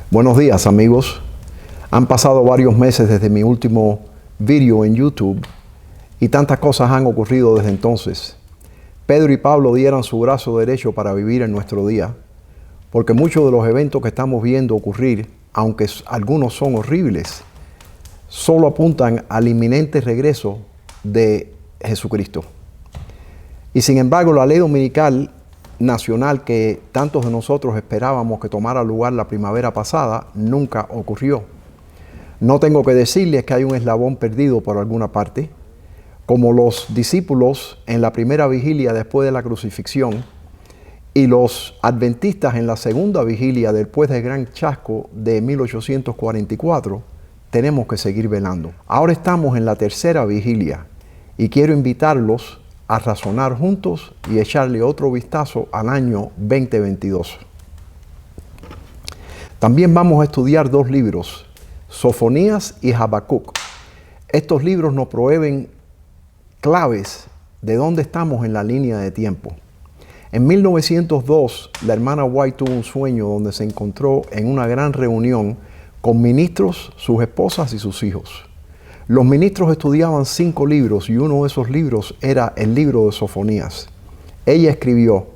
Buenos días, amigos. Han pasado varios meses desde mi último video en YouTube y tantas cosas han ocurrido desde entonces. Pedro y Pablo dieron su brazo derecho para vivir en nuestro día, porque muchos de los eventos que estamos viendo ocurrir, aunque algunos son horribles, solo apuntan al inminente regreso de Jesucristo. Y sin embargo, la ley dominical nacional que tantos de nosotros esperábamos que tomara lugar la primavera pasada, nunca ocurrió. No tengo que decirles que hay un eslabón perdido por alguna parte, como los discípulos en la primera vigilia después de la crucifixión y los adventistas en la segunda vigilia después del gran chasco de 1844, tenemos que seguir velando. Ahora estamos en la tercera vigilia y quiero invitarlos a razonar juntos y echarle otro vistazo al año 2022. También vamos a estudiar dos libros, Sofonías y Habacuc. Estos libros nos proveen claves de dónde estamos en la línea de tiempo. En 1902, la hermana White tuvo un sueño donde se encontró en una gran reunión con ministros, sus esposas y sus hijos. Los ministros estudiaban 5 libros y uno de esos libros era el libro de Sofonías. Ella escribió: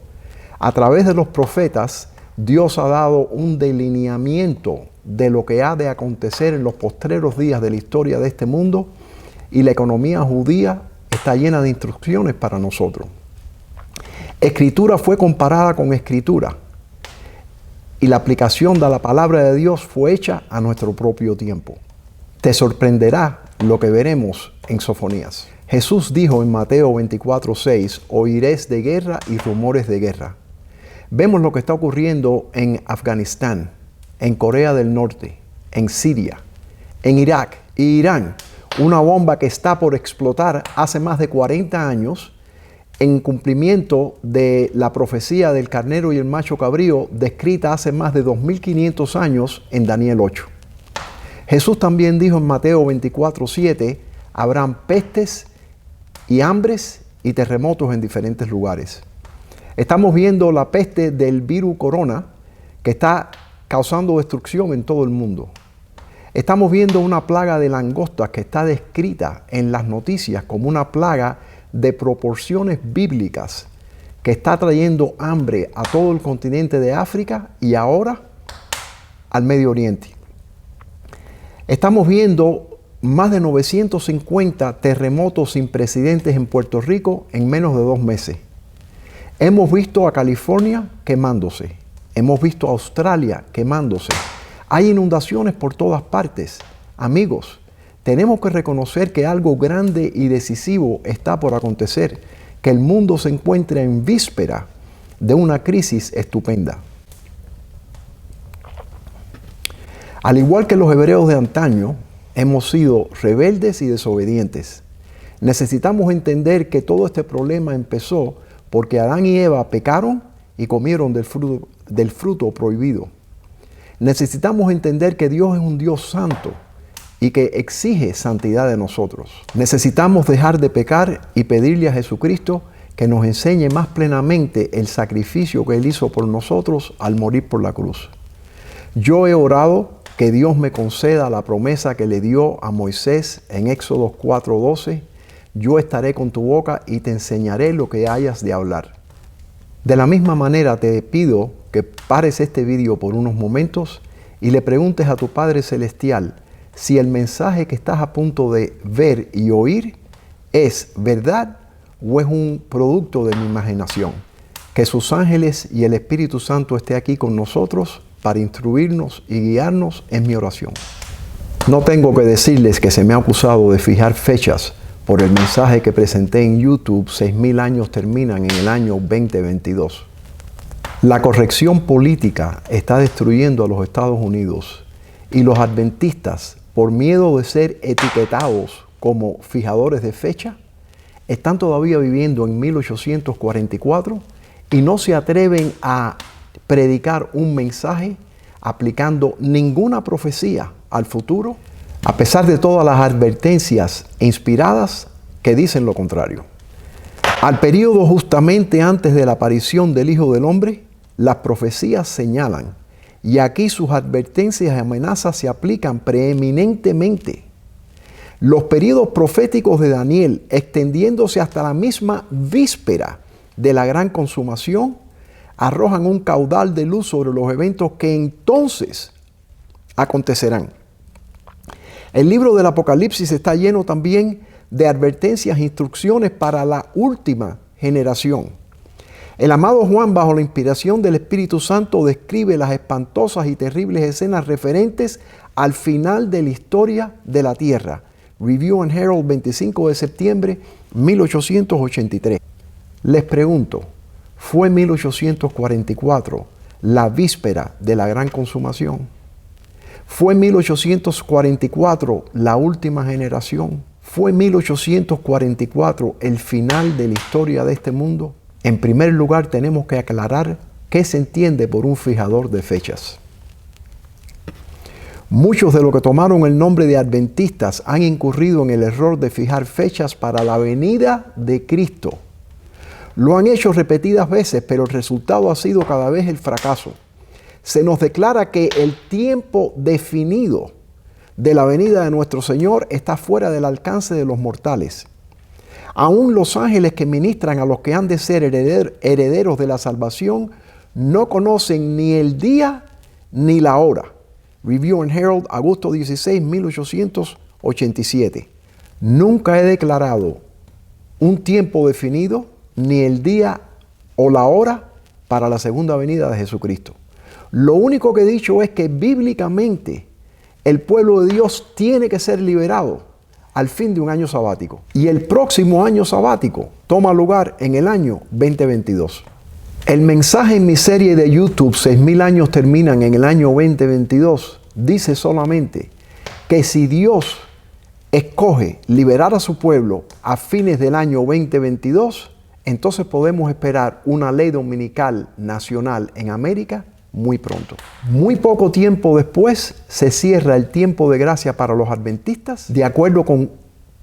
a través de los profetas, Dios ha dado un delineamiento de lo que ha de acontecer en los postreros días de la historia de este mundo, y la economía judía está llena de instrucciones para nosotros. Escritura fue comparada con escritura, y la aplicación de la palabra de Dios fue hecha a nuestro propio tiempo. Te sorprenderá lo que veremos en Sofonías. Jesús dijo en Mateo 24:6, oiréis de guerra y rumores de guerra. Vemos lo que está ocurriendo en Afganistán, en Corea del Norte, en Siria, en Irak e Irán. Una bomba que está por explotar hace más de 40 años en cumplimiento de la profecía del carnero y el macho cabrío descrita hace más de 2500 años en Daniel 8. Jesús también dijo en Mateo 24:7, habrán pestes y hambres y terremotos en diferentes lugares. Estamos viendo la peste del virus corona que está causando destrucción en todo el mundo. Estamos viendo una plaga de langostas que está descrita en las noticias como una plaga de proporciones bíblicas que está trayendo hambre a todo el continente de África y ahora al Medio Oriente. Estamos viendo más de 950 terremotos sin precedentes en Puerto Rico en menos de 2 meses. Hemos visto a California quemándose. Hemos visto a Australia quemándose. Hay inundaciones por todas partes. Amigos, tenemos que reconocer que algo grande y decisivo está por acontecer, que el mundo se encuentra en víspera de una crisis estupenda. Al igual que los hebreos de antaño, hemos sido rebeldes y desobedientes. Necesitamos entender que todo este problema empezó porque Adán y Eva pecaron y comieron del fruto prohibido. Necesitamos entender que Dios es un Dios santo y que exige santidad de nosotros. Necesitamos dejar de pecar y pedirle a Jesucristo que nos enseñe más plenamente el sacrificio que Él hizo por nosotros al morir por la cruz. Yo he orado que Dios me conceda la promesa que le dio a Moisés en Éxodo 4:12, yo estaré con tu boca y te enseñaré lo que hayas de hablar. De la misma manera te pido que pares este video por unos momentos y le preguntes a tu Padre Celestial si el mensaje que estás a punto de ver y oír es verdad o es un producto de mi imaginación. Que sus ángeles y el Espíritu Santo esté aquí con nosotros para instruirnos y guiarnos en mi oración. No tengo que decirles que se me ha acusado de fijar fechas por el mensaje que presenté en YouTube. 6,000 años terminan en el año 2022. La corrección política está destruyendo a los Estados Unidos y los adventistas, por miedo de ser etiquetados como fijadores de fecha, están todavía viviendo en 1844 y no se atreven a predicar un mensaje aplicando ninguna profecía al futuro, a pesar de todas las advertencias inspiradas que dicen lo contrario. Al periodo justamente antes de la aparición del Hijo del Hombre, las profecías señalan y aquí sus advertencias y amenazas se aplican preeminentemente. Los periodos proféticos de Daniel, extendiéndose hasta la misma víspera de la gran consumación, arrojan un caudal de luz sobre los eventos que entonces acontecerán. El libro del Apocalipsis está lleno también de advertencias e instrucciones para la última generación. El amado Juan, bajo la inspiración del Espíritu Santo, describe las espantosas y terribles escenas referentes al final de la historia de la tierra. Review and Herald, 25 de septiembre 1883. Les pregunto, ¿fue 1844 la víspera de la gran consumación? ¿Fue 1844 la última generación? ¿Fue 1844 el final de la historia de este mundo? En primer lugar, tenemos que aclarar qué se entiende por un fijador de fechas. Muchos de los que tomaron el nombre de adventistas han incurrido en el error de fijar fechas para la venida de Cristo. Lo han hecho repetidas veces, pero el resultado ha sido cada vez el fracaso. Se nos declara que el tiempo definido de la venida de nuestro Señor está fuera del alcance de los mortales. Aún los ángeles que ministran a los que han de ser herederos de la salvación no conocen ni el día ni la hora. Review and Herald, agosto 16, 1887. Nunca he declarado un tiempo definido, ni el día o la hora para la segunda venida de Jesucristo. Lo único que he dicho es que bíblicamente el pueblo de Dios tiene que ser liberado al fin de un año sabático. Y el próximo año sabático toma lugar en el año 2022. El mensaje en mi serie de YouTube, 6,000 años terminan en el año 2022, dice solamente que si Dios escoge liberar a su pueblo a fines del año 2022, entonces podemos esperar una ley dominical nacional en América muy pronto. Muy poco tiempo después se cierra el tiempo de gracia para los adventistas, de acuerdo con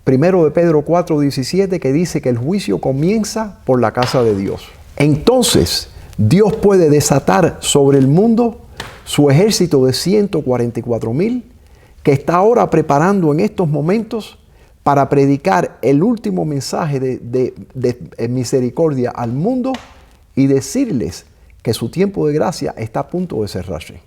1 de Pedro 4:17, que dice que el juicio comienza por la casa de Dios. Entonces, Dios puede desatar sobre el mundo su ejército de 144,000, que está ahora preparando en estos momentos para predicar el último mensaje de misericordia al mundo y decirles que su tiempo de gracia está a punto de cerrarse.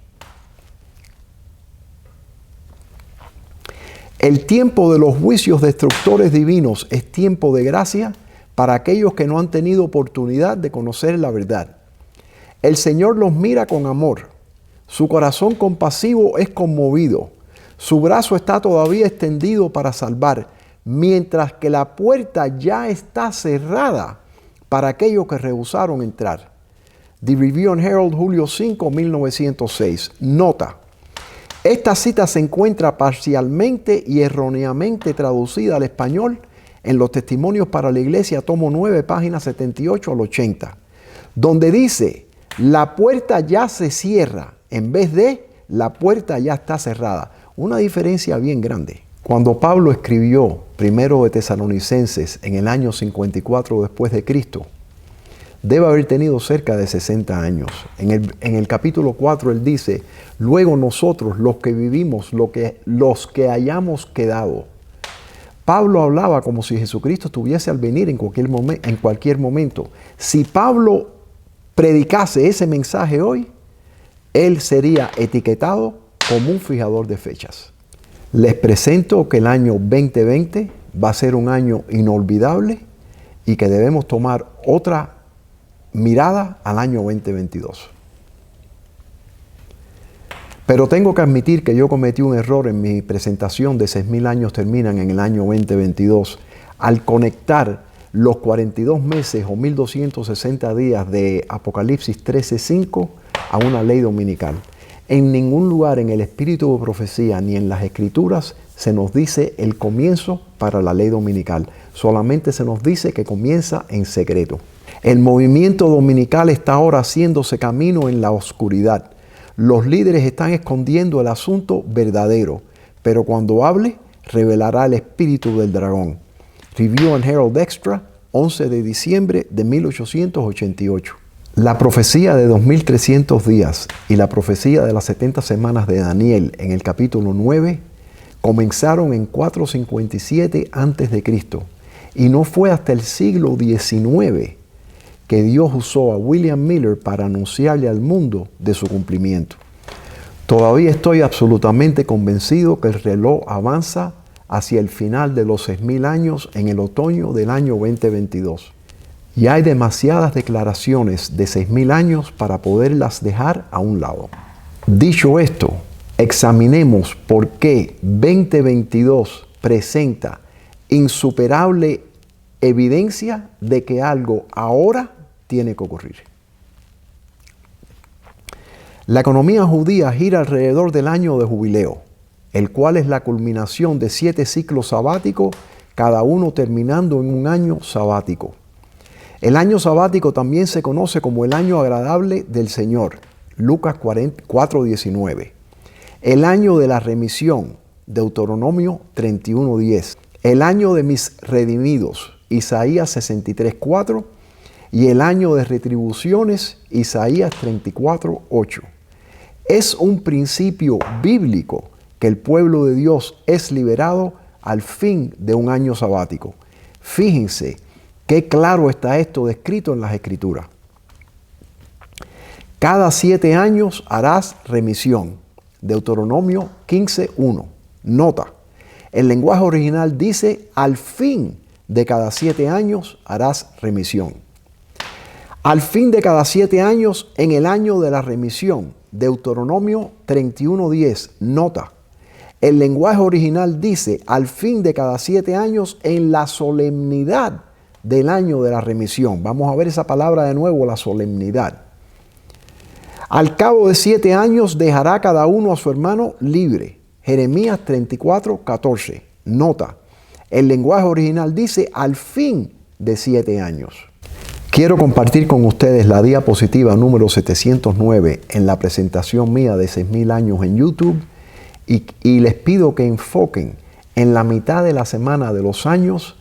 El tiempo de los juicios destructores divinos es tiempo de gracia para aquellos que no han tenido oportunidad de conocer la verdad. El Señor los mira con amor. Su corazón compasivo es conmovido. Su brazo está todavía extendido para salvar, mientras que la puerta ya está cerrada para aquellos que rehusaron entrar. The Review and Herald, julio 5, 1906. Nota: esta cita se encuentra parcialmente y erróneamente traducida al español en los Testimonios para la Iglesia, tomo 9, páginas 78 al 80, donde dice, la puerta ya se cierra, en vez de, la puerta ya está cerrada. Una diferencia bien grande. Cuando Pablo escribió 1 de Tesalonicenses en el año 54 después de Cristo, debe haber tenido cerca de 60 años. En el capítulo 4 él dice, luego nosotros, los que vivimos, los que hayamos quedado. Pablo hablaba como si Jesucristo estuviese al venir en cualquier momento. Si Pablo predicase ese mensaje hoy, él sería etiquetado como un fijador de fechas. Les presento que el año 2020 va a ser un año inolvidable y que debemos tomar otra mirada al año 2022. Pero tengo que admitir que yo cometí un error en mi presentación de 6,000 años terminan en el año 2022 al conectar los 42 meses o 1260 días de Apocalipsis 13:5 a una ley dominical. En ningún lugar en el espíritu de profecía ni en las escrituras se nos dice el comienzo para la ley dominical. Solamente se nos dice que comienza en secreto. El movimiento dominical está ahora haciéndose camino en la oscuridad. Los líderes están escondiendo el asunto verdadero, pero cuando hable, revelará el espíritu del dragón. Review and Herald Extra, 11 de diciembre de 1888. La profecía de 2300 días y la profecía de las 70 semanas de Daniel en el capítulo 9 comenzaron en 457 a.C. y no fue hasta el siglo XIX que Dios usó a William Miller para anunciarle al mundo de su cumplimiento. Todavía estoy absolutamente convencido que el reloj avanza hacia el final de los 6000 años en el otoño del año 2022. Y hay demasiadas declaraciones de 6000 años para poderlas dejar a un lado. Dicho esto, examinemos por qué 2022 presenta insuperable evidencia de que algo ahora tiene que ocurrir. La economía judía gira alrededor del año de jubileo, el cual es la culminación de 7 ciclos sabáticos, cada uno terminando en un año sabático. El año sabático también se conoce como el año agradable del Señor, Lucas 4:19. El año de la remisión, Deuteronomio 31:10. El año de mis redimidos, Isaías 63:4. Y el año de retribuciones, Isaías 34:8. Es un principio bíblico que el pueblo de Dios es liberado al fin de un año sabático. Fíjense qué claro está esto descrito en las Escrituras. Cada 7 años harás remisión. Deuteronomio 15:1. Nota, el lenguaje original dice al fin de cada 7 años harás remisión. Al fin de cada 7 años en el año de la remisión. Deuteronomio 31:10. Nota, el lenguaje original dice al fin de cada 7 años en la solemnidad del año de la remisión. Vamos a ver esa palabra de nuevo, la solemnidad. Al cabo de 7 años dejará cada uno a su hermano libre. Jeremías 34:14. Nota, el lenguaje original dice al fin de 7 años. Quiero compartir con ustedes la diapositiva número 709 en la presentación mía de 6000 años en YouTube y les pido que enfoquen en la mitad de la semana de los años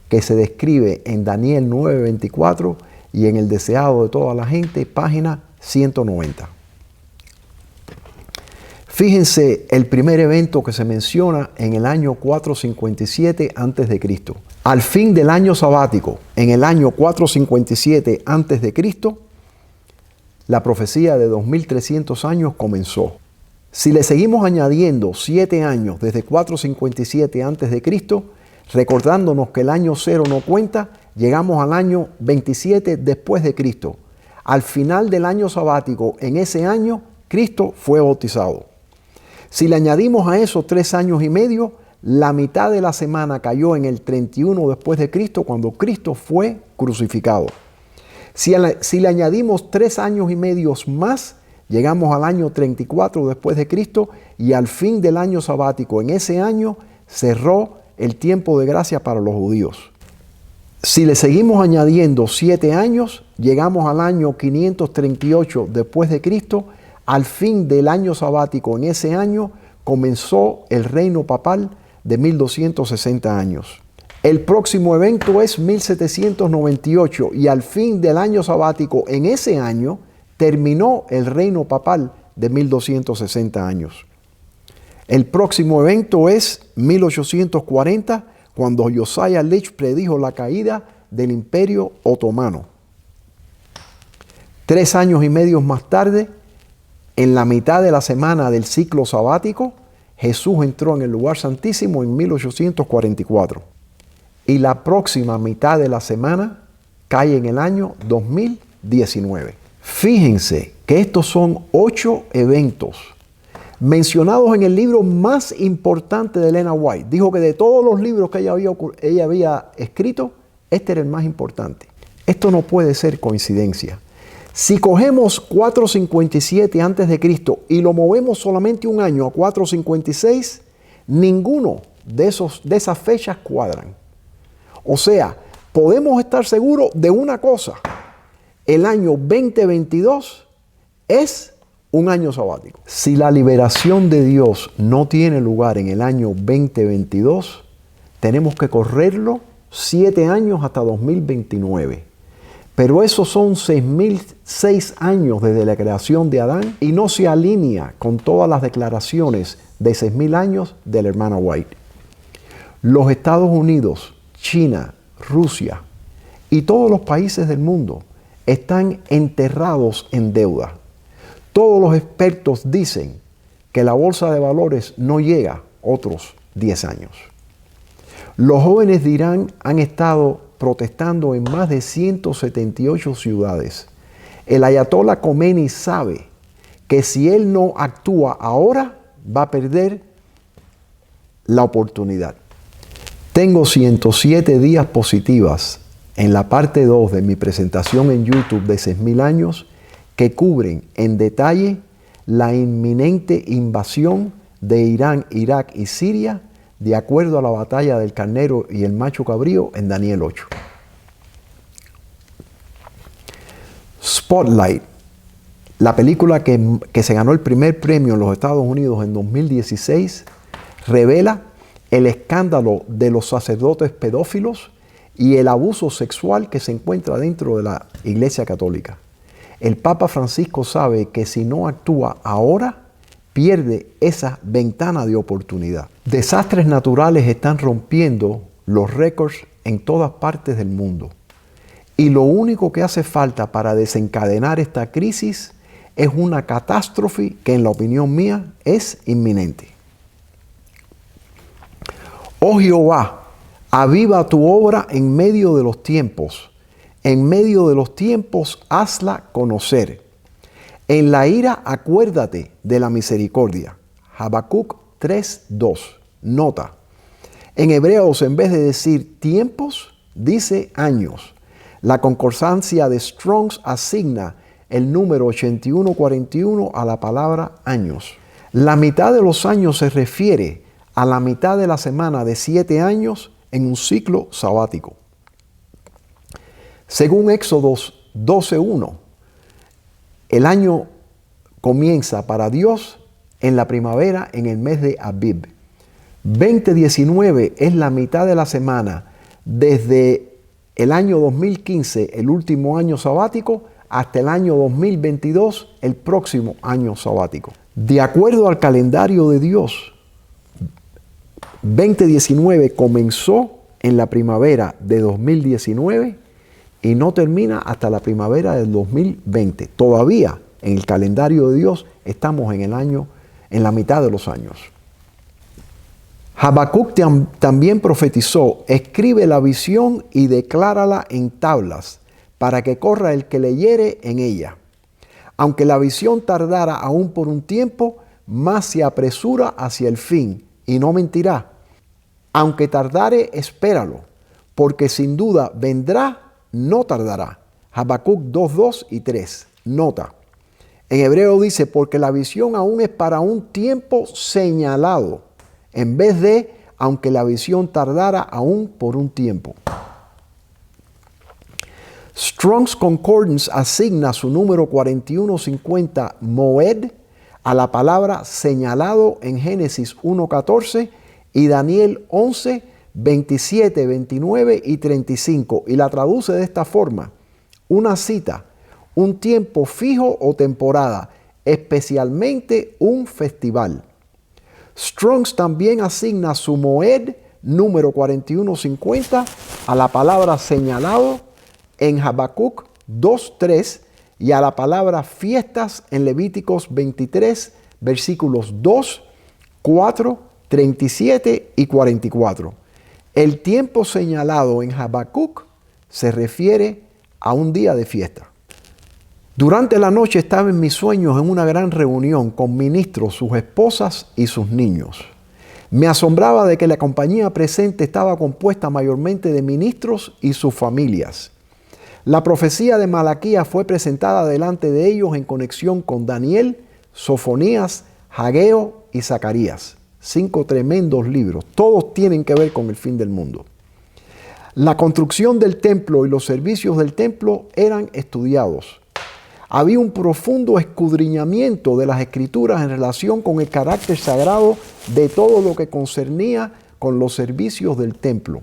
que se describe en Daniel 9:24 y en el deseado de toda la gente, página 190. Fíjense el primer evento que se menciona en el año 457 a.C. Al fin del año sabático, en el año 457 a.C., la profecía de 2300 años comenzó. Si le seguimos añadiendo 7 años desde 457 a.C., recordándonos que el año 0 no cuenta, llegamos al año 27 después de Cristo. Al final del año sabático, en ese año, Cristo fue bautizado. Si le añadimos a eso 3 años y medio, la mitad de la semana cayó en el 31 después de Cristo, cuando Cristo fue crucificado. Si le añadimos 3 años y medio más, llegamos al año 34 después de Cristo y al fin del año sabático. En ese año cerró el tiempo de gracia para los judíos. Si le seguimos añadiendo 7 años, llegamos al año 538 después de Cristo. Al fin del año sabático, en ese año, comenzó el reino papal de 1260 años. El próximo evento es 1798 y al fin del año sabático, en ese año, terminó el reino papal de 1260 años. El próximo evento es 1840, cuando Josiah Leach predijo la caída del Imperio Otomano. 3 años y medio más tarde, en la mitad de la semana del ciclo sabático, Jesús entró en el lugar santísimo en 1844. Y la próxima mitad de la semana cae en el año 2019. Fíjense que estos son 8 eventos mencionados en el libro más importante de Elena White. Dijo que de todos los libros que ella había escrito, este era el más importante. Esto no puede ser coincidencia. Si cogemos 457 a.C. y lo movemos solamente un año a 456, ninguno de esas fechas cuadran. O sea, podemos estar seguros de una cosa: el año 2022 es un año sabático. Si la liberación de Dios no tiene lugar en el año 2022, tenemos que correrlo 7 años hasta 2029. Pero esos son 6.006 años desde la creación de Adán y no se alinea con todas las declaraciones de 6.000 años de la hermana White. Los Estados Unidos, China, Rusia y todos los países del mundo están enterrados en deuda. Todos los expertos dicen que la bolsa de valores no llega otros 10 años. Los jóvenes de Irán han estado protestando en más de 178 ciudades. El ayatollah Khomeini sabe que si él no actúa ahora, va a perder la oportunidad. Tengo 107 días positivas en la parte 2 de mi presentación en YouTube de 6.000 años que cubren en detalle la inminente invasión de Irán, Irak y Siria de acuerdo a la batalla del carnero y el macho cabrío en Daniel 8. Spotlight, la película que se ganó el primer premio en los Estados Unidos en 2016, revela el escándalo de los sacerdotes pedófilos y el abuso sexual que se encuentra dentro de la Iglesia Católica. El Papa Francisco sabe que si no actúa ahora, pierde esa ventana de oportunidad. Desastres naturales están rompiendo los récords en todas partes del mundo. Y lo único que hace falta para desencadenar esta crisis es una catástrofe que, en la opinión mía, es inminente. Oh Jehová, aviva tu obra en medio de los tiempos. En medio de los tiempos, hazla conocer. En la ira, acuérdate de la misericordia. Habacuc 3:2. Nota. En Hebreos, en vez de decir tiempos, dice años. La concordancia de Strong's asigna el número 8141 a la palabra años. La mitad de los años se refiere a la mitad de la semana de 7 años en un ciclo sabático. Según Éxodos 12:1, el año comienza para Dios en la primavera en el mes de Abib. 2019 es la mitad de la semana desde el año 2015, el último año sabático, hasta el año 2022, el próximo año sabático. De acuerdo al calendario de Dios, 2019 comenzó en la primavera de 2019 y no termina hasta la primavera del 2020. Todavía en el calendario de Dios estamos en la mitad de los años. Habacuc también profetizó: escribe la visión y declárala en tablas, para que corra el que leyere en ella. Aunque la visión tardara aún por un tiempo, más se apresura hacia el fin, y no mentirá. Aunque tardare, espéralo, porque sin duda vendrá, no tardará. Habacuc 2:2 y 3. Nota. En hebreo dice: porque la visión aún es para un tiempo señalado, en vez de aunque la visión tardara aún por un tiempo. Strong's Concordance asigna su número 4150 Moed a la palabra señalado en Génesis 1:14 y Daniel 11, 27, 29 y 35, y la traduce de esta forma: una cita, un tiempo fijo o temporada, especialmente un festival. Strong's también asigna su Moed número 4150 a la palabra señalado en Habacuc 2:3 y a la palabra fiestas en Levíticos 23, versículos 2, 4, 37 y 44. El tiempo señalado en Habacuc se refiere a un día de fiesta. Durante la noche estaba en mis sueños en una gran reunión con ministros, sus esposas y sus niños. Me asombraba de que la compañía presente estaba compuesta mayormente de ministros y sus familias. La profecía de Malaquías fue presentada delante de ellos en conexión con Daniel, Sofonías, Hageo y Zacarías. 5 tremendos libros. Todos tienen que ver con el fin del mundo. La construcción del templo y los servicios del templo eran estudiados. Había un profundo escudriñamiento de las escrituras en relación con el carácter sagrado de todo lo que concernía con los servicios del templo.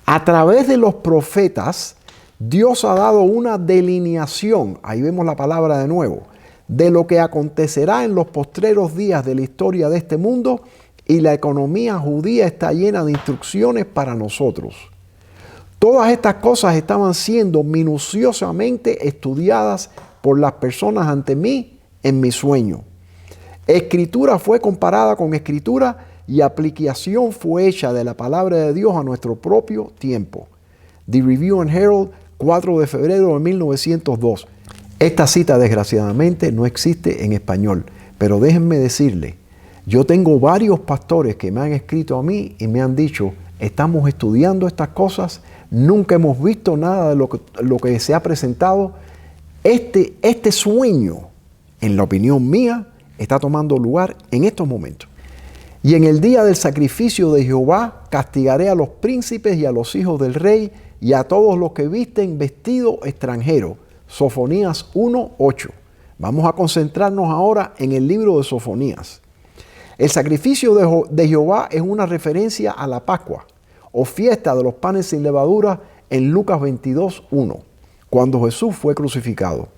A través de los profetas Dios ha dado una delineación, ahí vemos la palabra de nuevo, de lo que acontecerá en los postreros días de la historia de este mundo, y la economía judía está llena de instrucciones para nosotros. Todas estas cosas estaban siendo minuciosamente estudiadas por las personas ante mí en mi sueño. Escritura fue comparada con escritura y aplicación fue hecha de la palabra de Dios a nuestro propio tiempo. The Review and Herald, 4 de febrero de 1902. Esta cita desgraciadamente no existe en español, pero déjenme decirle, yo tengo varios pastores que me han escrito a mí y me han dicho, estamos estudiando estas cosas, nunca hemos visto nada de lo que se ha presentado. Este sueño, en la opinión mía, está tomando lugar en estos momentos. Y en el día del sacrificio de Jehová castigaré a los príncipes y a los hijos del rey y a todos los que visten vestido extranjero. Sofonías 1:8. Vamos a concentrarnos ahora en el libro de Sofonías. El sacrificio de Jehová es una referencia a la Pascua o fiesta de los panes sin levadura en Lucas 22:1, cuando Jesús fue crucificado.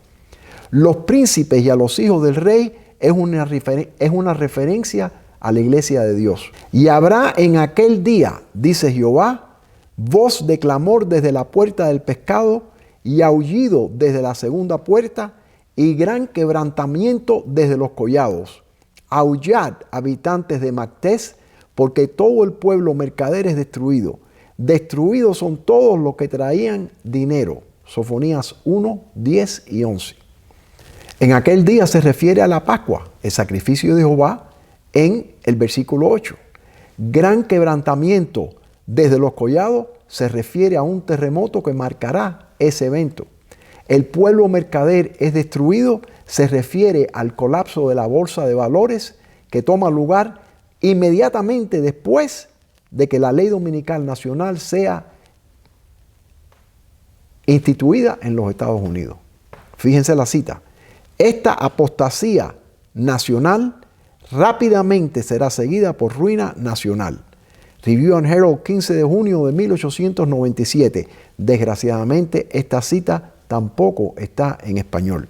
Los príncipes y a los hijos del rey es una referencia a la iglesia de Dios. Y habrá en aquel día, dice Jehová, voz de clamor desde la puerta del pescado y aullido desde la segunda puerta y gran quebrantamiento desde los collados. Aullad, habitantes de Mactés, porque todo el pueblo mercader es destruido. Destruidos son todos los que traían dinero. Sofonías 1, 10 y 11. En aquel día se refiere a la Pascua, el sacrificio de Jehová, en el versículo 8. Gran quebrantamiento desde los collados se refiere a un terremoto que marcará ese evento. El pueblo mercader es destruido, se refiere al colapso de la bolsa de valores que toma lugar inmediatamente después de que la ley dominical nacional sea instituida en los Estados Unidos. Fíjense la cita. Esta apostasía nacional rápidamente será seguida por ruina nacional. Review and Herald, 15 de junio de 1897. Desgraciadamente, esta cita tampoco está en español.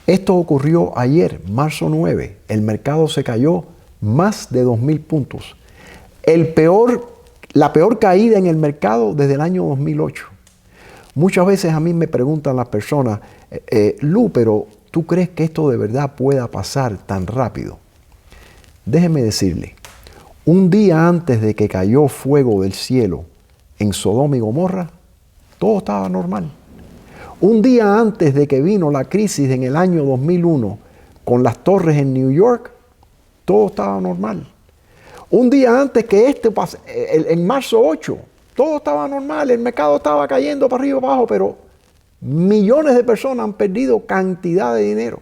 Esto ocurrió ayer, marzo 9. El mercado se cayó más de 2,000 puntos. La peor caída en el mercado desde el año 2008. Muchas veces a mí me preguntan las personas, Lu, pero ¿tú crees que esto de verdad pueda pasar tan rápido? Déjeme decirle, un día antes de que cayó fuego del cielo en Sodoma y Gomorra, todo estaba normal. Un día antes de que vino la crisis en el año 2001 con las torres en New York, todo estaba normal. Un día antes que en marzo 8, todo estaba normal, el mercado estaba cayendo para arriba y para abajo, pero millones de personas han perdido cantidad de dinero.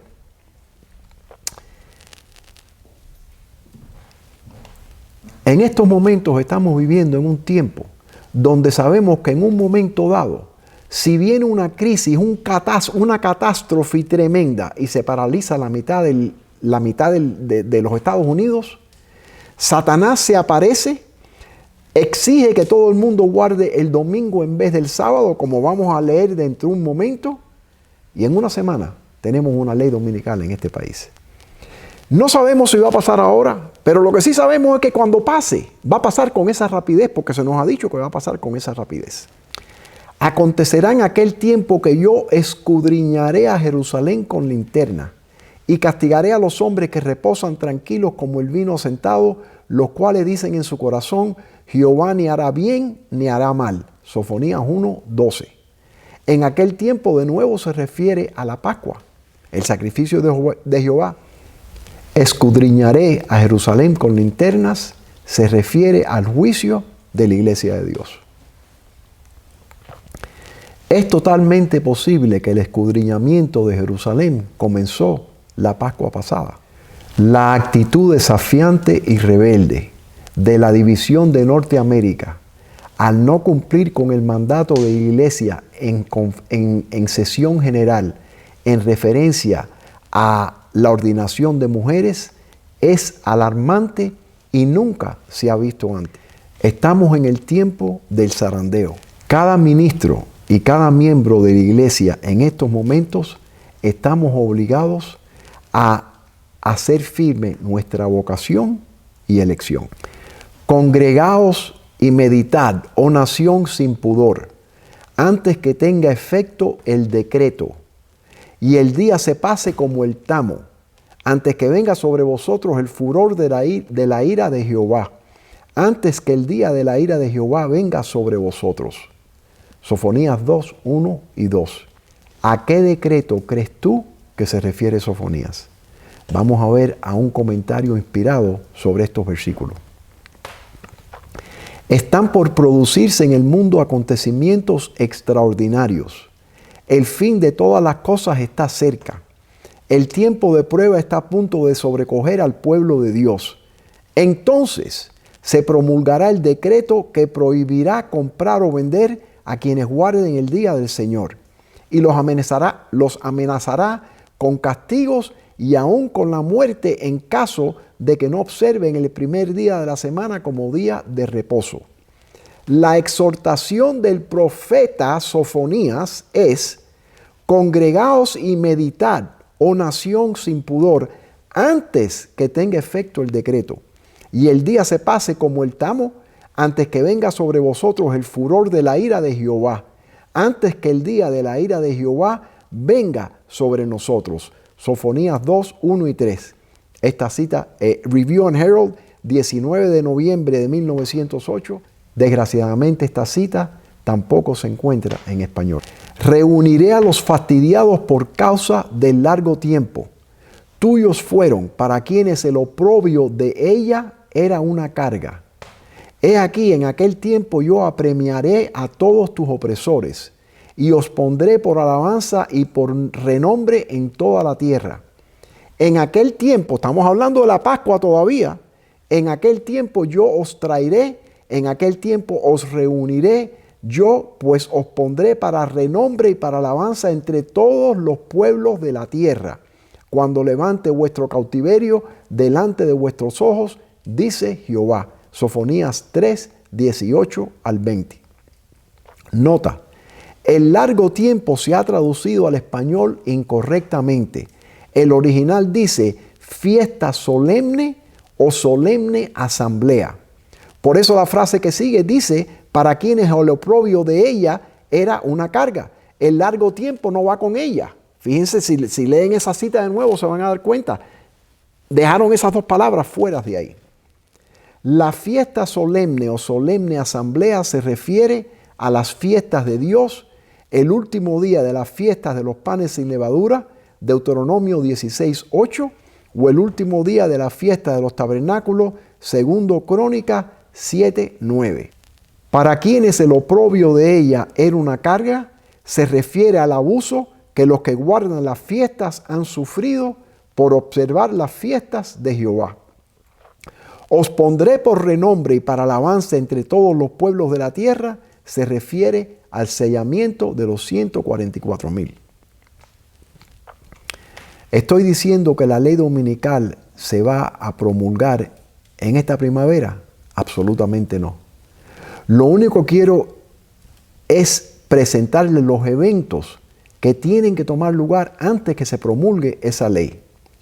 En estos momentos estamos viviendo en un tiempo donde sabemos que en un momento dado, si viene una crisis, una catástrofe tremenda y se paraliza la mitad de los Estados Unidos, Satanás se aparece, exige que todo el mundo guarde el domingo en vez del sábado, como vamos a leer dentro de un momento, y en una semana tenemos una ley dominical en este país. No sabemos si va a pasar ahora, pero lo que sí sabemos es que cuando pase, va a pasar con esa rapidez, porque se nos ha dicho que va a pasar con esa rapidez. Acontecerá en aquel tiempo que yo escudriñaré a Jerusalén con linterna y castigaré a los hombres que reposan tranquilos como el vino sentado, los cuales dicen en su corazón, Jehová ni hará bien ni hará mal. Sofonías 1:12. En aquel tiempo de nuevo se refiere a la Pascua, el sacrificio de Jehová. Escudriñaré a Jerusalén con linternas, se refiere al juicio de la iglesia de Dios. Es totalmente posible que el escudriñamiento de Jerusalén comenzó la Pascua pasada. La actitud desafiante y rebelde de la división de Norteamérica al no cumplir con el mandato de la iglesia en sesión general en referencia a la ordenación de mujeres es alarmante y nunca se ha visto antes. Estamos en el tiempo del zarandeo. Cada ministro y cada miembro de la iglesia en estos momentos estamos obligados a hacer firme nuestra vocación y elección. Congregaos y meditad, oh nación sin pudor, antes que tenga efecto el decreto y el día se pase como el tamo, antes que venga sobre vosotros el furor de la ira de Jehová, antes que el día de la ira de Jehová venga sobre vosotros. Sofonías 2, 1 y 2. ¿A qué decreto crees tú que se refiere Sofonías? Vamos a ver a un comentario inspirado sobre estos versículos. Están por producirse en el mundo acontecimientos extraordinarios. El fin de todas las cosas está cerca. El tiempo de prueba está a punto de sobrecoger al pueblo de Dios. Entonces se promulgará el decreto que prohibirá comprar o vender a quienes guarden el día del Señor y los amenazará con castigos y aún con la muerte en caso de que no observen el primer día de la semana como día de reposo. La exhortación del profeta Sofonías es: congregaos y meditad, oh nación sin pudor, antes que tenga efecto el decreto y el día se pase como el tamo, antes que venga sobre vosotros el furor de la ira de Jehová, antes que el día de la ira de Jehová venga sobre nosotros. Sofonías 2, 1 y 3. Esta cita, Review and Herald, 19 de noviembre de 1908. Desgraciadamente esta cita tampoco se encuentra en español. Reuniré a los fastidiados por causa del largo tiempo. Tuyos fueron, para quienes el oprobio de ella era una carga. He aquí, en aquel tiempo yo apremiaré a todos tus opresores y os pondré por alabanza y por renombre en toda la tierra. En aquel tiempo, estamos hablando de la Pascua todavía, en aquel tiempo yo os traeré, en aquel tiempo os reuniré, yo pues os pondré para renombre y para alabanza entre todos los pueblos de la tierra, cuando levante vuestro cautiverio delante de vuestros ojos, dice Jehová. Sofonías 3, 18 al 20. Nota, el largo tiempo se ha traducido al español incorrectamente. El original dice fiesta solemne o solemne asamblea. Por eso la frase que sigue dice, para quienes el oprobio de ella era una carga. El largo tiempo no va con ella. Fíjense, si leen esa cita de nuevo se van a dar cuenta. Dejaron esas dos palabras fuera de ahí. La fiesta solemne o solemne asamblea se refiere a las fiestas de Dios, el último día de las fiestas de los panes sin levadura, Deuteronomio 16, 8, o el último día de la fiesta de los tabernáculos, segundo Crónica 7, 9. Para quienes el oprobio de ella era una carga, se refiere al abuso que los que guardan las fiestas han sufrido por observar las fiestas de Jehová. Os pondré por renombre y para alabanza entre todos los pueblos de la tierra, se refiere al sellamiento de los 144,000. ¿Estoy diciendo que la ley dominical se va a promulgar en esta primavera? Absolutamente no. Lo único que quiero es presentarles los eventos que tienen que tomar lugar antes que se promulgue esa ley.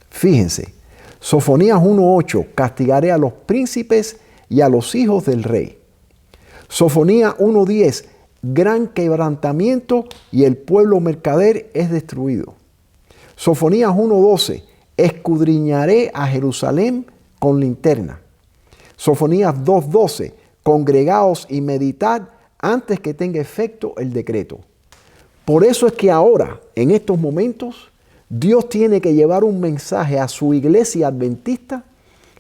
Fíjense, Sofonías 1:8, castigaré a los príncipes y a los hijos del rey. Sofonías 1:10, gran quebrantamiento y el pueblo mercader es destruido. Sofonías 1:12, escudriñaré a Jerusalén con linterna. Sofonías 2:12, congregaos y meditad antes que tenga efecto el decreto. Por eso es que ahora, en estos momentos, Dios tiene que llevar un mensaje a su iglesia adventista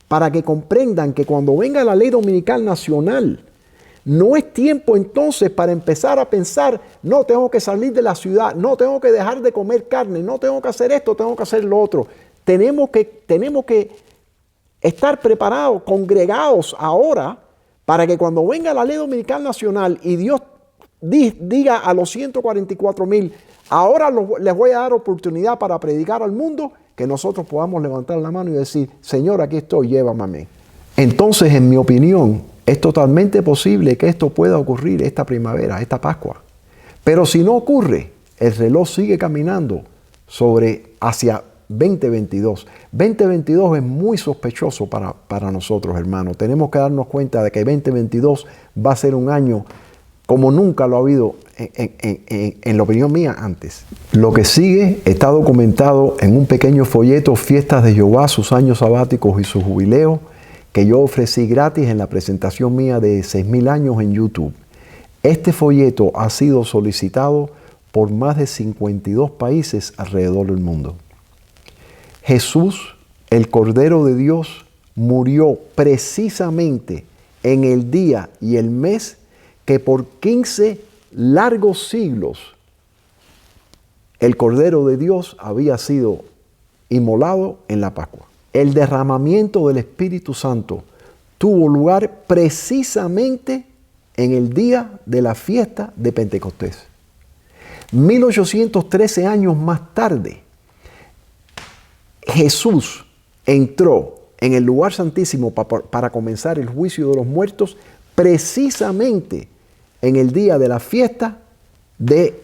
para que comprendan que cuando venga la ley dominical nacional, no es tiempo entonces para empezar a pensar, no tengo que salir de la ciudad, no tengo que dejar de comer carne, no tengo que hacer esto, tengo que hacer lo otro. Tenemos que estar preparados, congregados ahora, para que cuando venga la ley dominical nacional y Dios diga a los 144,000, ahora les voy a dar oportunidad para predicar al mundo, que nosotros podamos levantar la mano y decir, Señor, aquí estoy, llévame a mí. Entonces, en mi opinión, Es totalmente posible que esto pueda ocurrir esta primavera, esta Pascua. Pero si no ocurre, el reloj sigue caminando hacia 2022. 2022 es muy sospechoso para nosotros, hermanos. Tenemos que darnos cuenta de que 2022 va a ser un año como nunca lo ha habido, en la opinión mía, antes. Lo que sigue está documentado en un pequeño folleto, Fiestas de Jehová, sus años sabáticos y su jubileo, que yo ofrecí gratis en la presentación mía de 6,000 años en YouTube. Este folleto ha sido solicitado por más de 52 países alrededor del mundo. Jesús, el Cordero de Dios, murió precisamente en el día y el mes que por 15 largos siglos el Cordero de Dios había sido inmolado en la Pascua. El derramamiento del Espíritu Santo tuvo lugar precisamente en el día de la fiesta de Pentecostés. 1813 años más tarde, Jesús entró en el lugar santísimo para comenzar el juicio de los muertos precisamente en el día de la fiesta de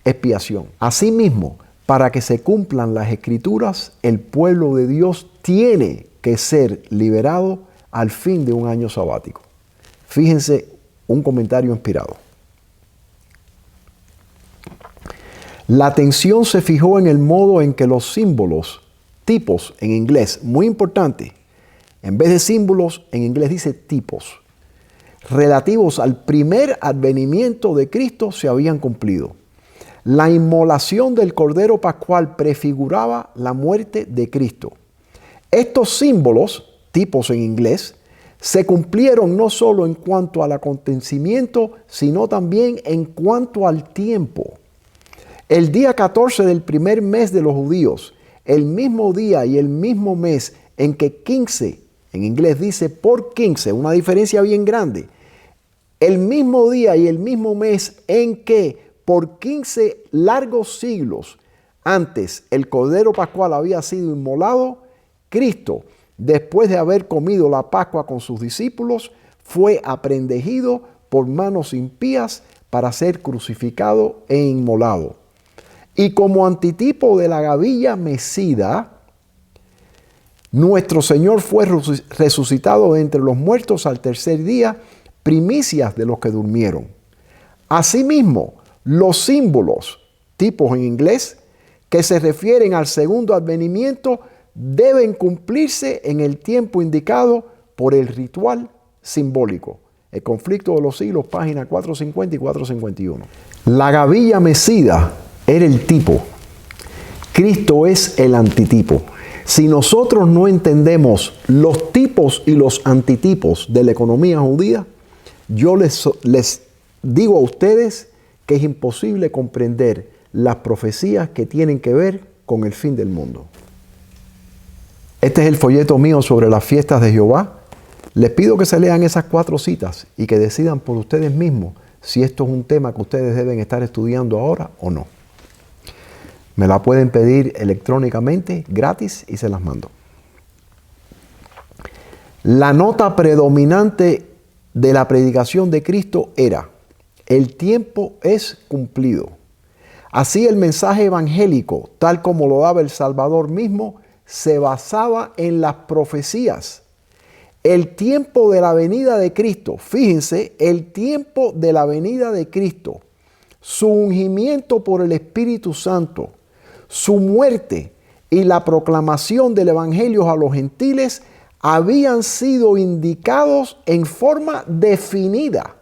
expiación. Asimismo, para que se cumplan las Escrituras, el pueblo de Dios tiene que ser liberado al fin de un año sabático. Fíjense un comentario inspirado. La atención se fijó en el modo en que los símbolos, tipos en inglés, muy importante, en vez de símbolos, en inglés dice tipos, relativos al primer advenimiento de Cristo se habían cumplido. La inmolación del Cordero Pascual prefiguraba la muerte de Cristo. Estos símbolos, tipos en inglés, se cumplieron no solo en cuanto al acontecimiento, sino también en cuanto al tiempo. El día 14 del primer mes de los judíos, el mismo día y el mismo mes en que 15, en inglés dice por 15, una diferencia bien grande. El mismo día y el mismo mes en que por 15 largos siglos antes el Cordero Pascual había sido inmolado, Cristo, después de haber comido la Pascua con sus discípulos, fue aprehendido por manos impías para ser crucificado e inmolado. Y como antitipo de la gavilla mecida, nuestro Señor fue resucitado de entre los muertos al tercer día, primicias de los que durmieron. Asimismo, los símbolos, tipos en inglés, que se refieren al segundo advenimiento, deben cumplirse en el tiempo indicado por el ritual simbólico. El conflicto de los siglos, páginas 450 y 451. La gavilla mecida era el tipo. Cristo es el antitipo. Si nosotros no entendemos los tipos y los antitipos de la economía judía, yo les digo a ustedes que es imposible comprender las profecías que tienen que ver con el fin del mundo. Este es el folleto mío sobre las fiestas de Jehová. Les pido que se lean esas 4 citas y que decidan por ustedes mismos si esto es un tema que ustedes deben estar estudiando ahora o no. Me la pueden pedir electrónicamente, gratis, y se las mando. La nota predominante de la predicación de Cristo era: el tiempo es cumplido. Así el mensaje evangélico, tal como lo daba el Salvador mismo, se basaba en las profecías. El tiempo de la venida de Cristo, fíjense, el tiempo de la venida de Cristo, su ungimiento por el Espíritu Santo, su muerte y la proclamación del Evangelio a los gentiles habían sido indicados en forma definida.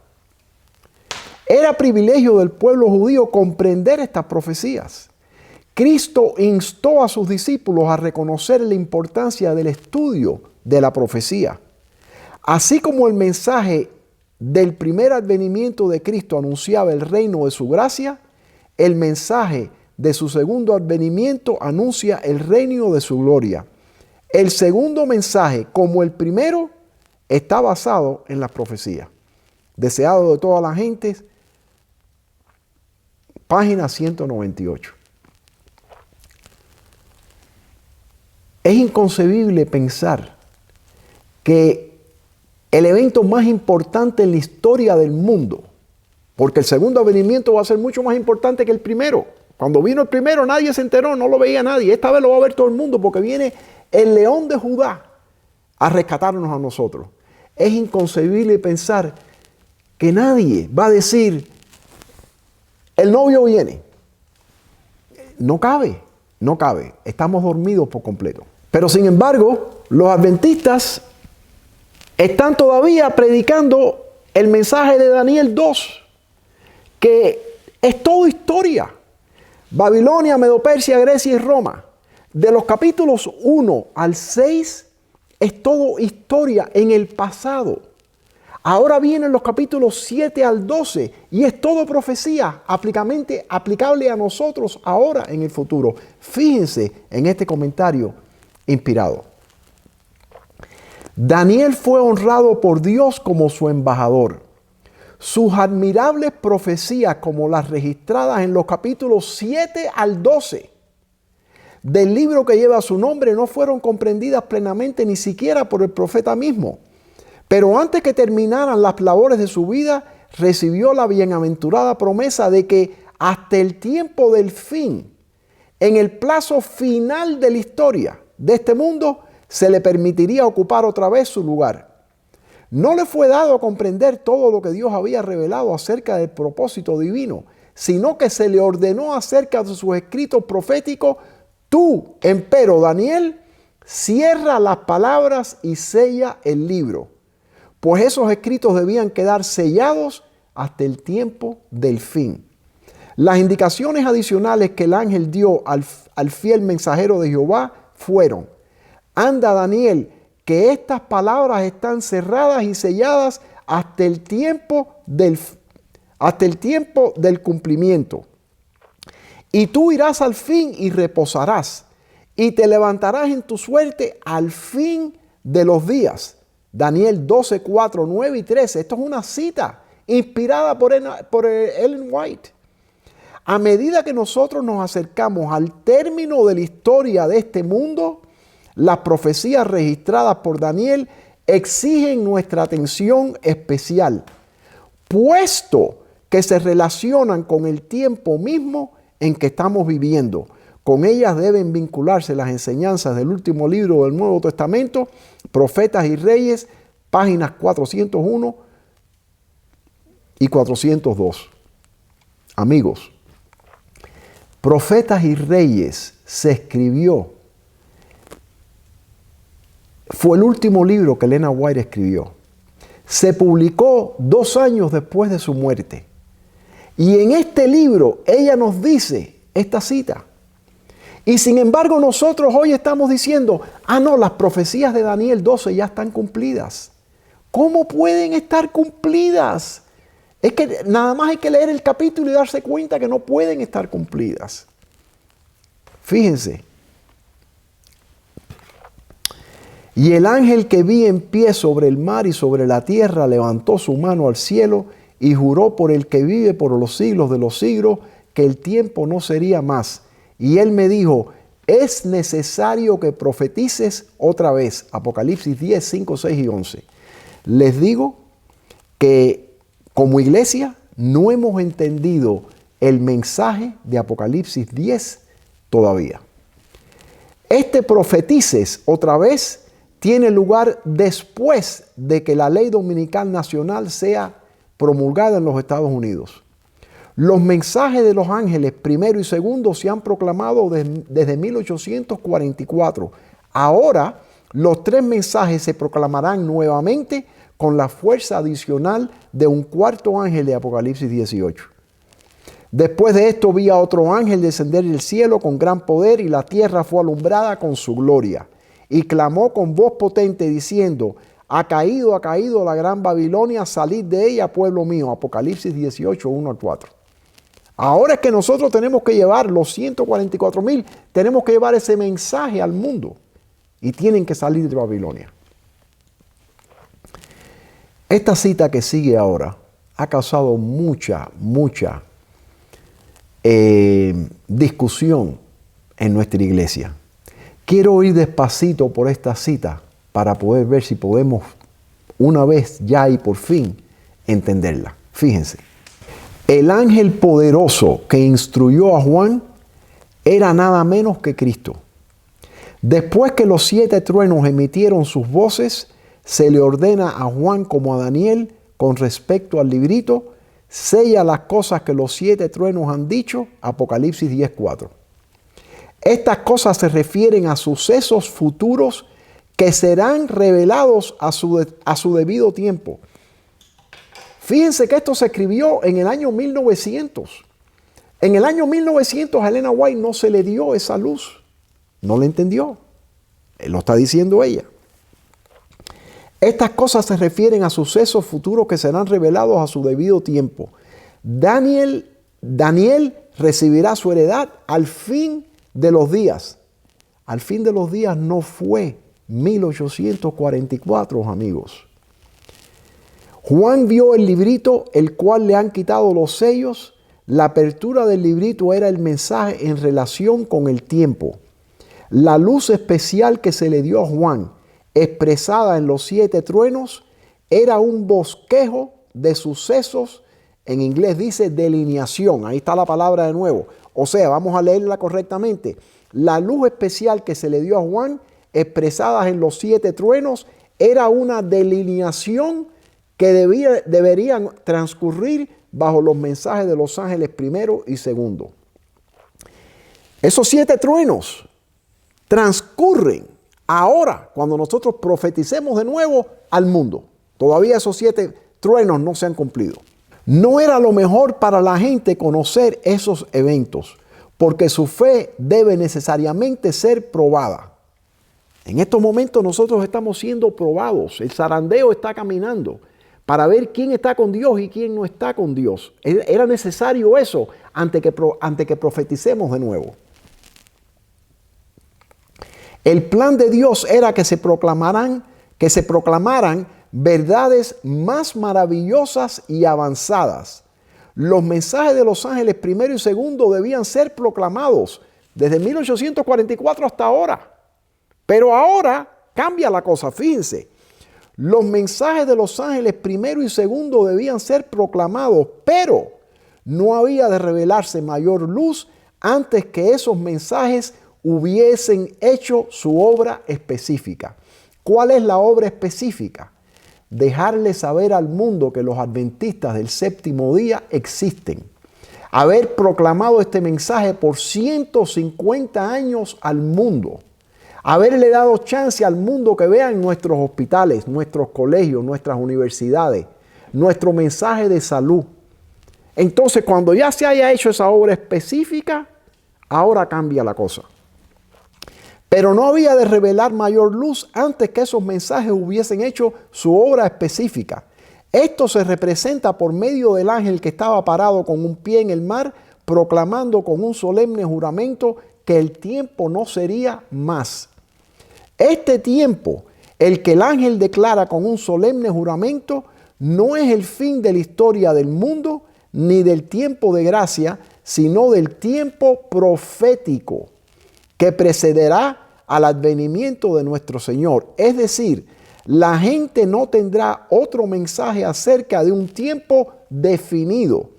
Era privilegio del pueblo judío comprender estas profecías. Cristo instó a sus discípulos a reconocer la importancia del estudio de la profecía. Así como el mensaje del primer advenimiento de Cristo anunciaba el reino de su gracia, el mensaje de su segundo advenimiento anuncia el reino de su gloria. El segundo mensaje, como el primero, está basado en las profecías. Deseado de todas las gentes, página 198. Es inconcebible pensar que el evento más importante en la historia del mundo, porque el segundo advenimiento va a ser mucho más importante que el primero. Cuando vino el primero nadie se enteró, no lo veía nadie. Esta vez lo va a ver todo el mundo porque viene el León de Judá a rescatarnos a nosotros. Es inconcebible pensar que nadie va a decir, el novio viene. No cabe, no cabe. Estamos dormidos por completo. Pero sin embargo, los adventistas están todavía predicando el mensaje de Daniel 2, que es toda historia. Babilonia, Medo-Persia, Grecia y Roma. De los capítulos 1 al 6 es todo historia en el pasado. Ahora vienen los capítulos 7 al 12 y es todo profecía aplicable a nosotros ahora en el futuro. Fíjense en este comentario inspirado. Daniel fue honrado por Dios como su embajador. Sus admirables profecías, como las registradas en los capítulos 7 al 12 del libro que lleva su nombre, no fueron comprendidas plenamente ni siquiera por el profeta mismo. Pero antes que terminaran las labores de su vida, recibió la bienaventurada promesa de que hasta el tiempo del fin, en el plazo final de la historia de este mundo, se le permitiría ocupar otra vez su lugar. No le fue dado a comprender todo lo que Dios había revelado acerca del propósito divino, sino que se le ordenó acerca de sus escritos proféticos: tú, empero Daniel, cierra las palabras y sella el libro, pues esos escritos debían quedar sellados hasta el tiempo del fin. Las indicaciones adicionales que el ángel dio al fiel mensajero de Jehová fueron: anda, Daniel, que estas palabras están cerradas y selladas hasta el tiempo del cumplimiento. Y tú irás al fin y reposarás, y te levantarás en tu suerte al fin de los días. Daniel 12, 4, 9 y 13. Esto es una cita inspirada por Ellen White. A medida que nosotros nos acercamos al término de la historia de este mundo, las profecías registradas por Daniel exigen nuestra atención especial, puesto que se relacionan con el tiempo mismo en que estamos viviendo. Con ellas deben vincularse las enseñanzas del último libro del Nuevo Testamento, Profetas y Reyes, páginas 401 y 402. Amigos, Profetas y Reyes se escribió. Fue el último libro que Elena White escribió. Se publicó 2 años después de su muerte. Y en este libro ella nos dice esta cita. Y sin embargo nosotros hoy estamos diciendo, no, las profecías de Daniel 12 ya están cumplidas. ¿Cómo pueden estar cumplidas? Es que nada más hay que leer el capítulo y darse cuenta que no pueden estar cumplidas. Fíjense. Y el ángel que vi en pie sobre el mar y sobre la tierra levantó su mano al cielo y juró por el que vive por los siglos de los siglos que el tiempo no sería más. Y él me dijo, es necesario que profetices otra vez. Apocalipsis 10, 5, 6 y 11. Les digo que como iglesia no hemos entendido el mensaje de Apocalipsis 10 todavía. Este profetices otra vez tiene lugar después de que la ley dominical nacional sea promulgada en los Estados Unidos. Los mensajes de los ángeles primero y segundo se han proclamado desde 1844. Ahora los 3 mensajes se proclamarán nuevamente con la fuerza adicional de un 4º ángel de Apocalipsis 18. Después de esto vi a otro ángel descender del cielo con gran poder y la tierra fue alumbrada con su gloria. Y clamó con voz potente diciendo, ha caído la gran Babilonia, salid de ella, pueblo mío. Apocalipsis 18, 1 al 4. Ahora es que nosotros tenemos que llevar los 144,000, tenemos que llevar ese mensaje al mundo. Y tienen que salir de Babilonia. Esta cita que sigue ahora ha causado mucha discusión en nuestra iglesia. Quiero ir despacito por esta cita para poder ver si podemos una vez ya y por fin entenderla. Fíjense, el ángel poderoso que instruyó a Juan era nada menos que Cristo. Después que los 7 truenos emitieron sus voces, se le ordena a Juan como a Daniel con respecto al librito: sella las cosas que los 7 truenos han dicho. Apocalipsis 10:4. Estas cosas se refieren a sucesos futuros que serán revelados a su debido tiempo. Fíjense que esto se escribió en el año 1900. En el año 1900 a Elena White no se le dio esa luz. No la entendió. Lo está diciendo ella. Estas cosas se refieren a sucesos futuros que serán revelados a su debido tiempo. Daniel recibirá su heredad al fin de los días. Al fin de los días no fue 1844, amigos. Juan vio el librito, el cual le han quitado los sellos. La apertura del librito era el mensaje en relación con el tiempo. La luz especial que se le dio a Juan, expresada en los 7 truenos, era un bosquejo de sucesos. En inglés dice delineación. Ahí está la palabra de nuevo. O sea, vamos a leerla correctamente. La luz especial que se le dio a Juan, expresada en los 7 truenos, era una delineación que deberían transcurrir bajo los mensajes de los ángeles primero y segundo. Esos 7 truenos transcurren ahora cuando nosotros profeticemos de nuevo al mundo. Todavía esos 7 truenos no se han cumplido. No era lo mejor para la gente conocer esos eventos, porque su fe debe necesariamente ser probada. En estos momentos nosotros estamos siendo probados. El zarandeo está caminando para ver quién está con Dios y quién no está con Dios. Era necesario eso antes que profeticemos de nuevo. El plan de Dios era que se proclamaran verdades más maravillosas y avanzadas. Los mensajes de los ángeles primero y segundo debían ser proclamados desde 1844 hasta ahora. Pero ahora cambia la cosa, fíjense. Los mensajes de los ángeles primero y segundo debían ser proclamados, pero no había de revelarse mayor luz antes que esos mensajes hubiesen hecho su obra específica. ¿Cuál es la obra específica? Dejarle saber al mundo que los adventistas del séptimo día existen. Haber proclamado este mensaje por 150 años al mundo. Haberle dado chance al mundo que vean nuestros hospitales, nuestros colegios, nuestras universidades, nuestro mensaje de salud. Entonces, cuando ya se haya hecho esa obra específica, ahora cambia la cosa. Pero no había de revelar mayor luz antes que esos mensajes hubiesen hecho su obra específica. Esto se representa por medio del ángel que estaba parado con un pie en el mar, proclamando con un solemne juramento que el tiempo no sería más. Este tiempo, el que el ángel declara con un solemne juramento, no es el fin de la historia del mundo ni del tiempo de gracia, sino del tiempo profético que precederá al advenimiento de nuestro Señor. Es decir, la gente no tendrá otro mensaje acerca de un tiempo definido.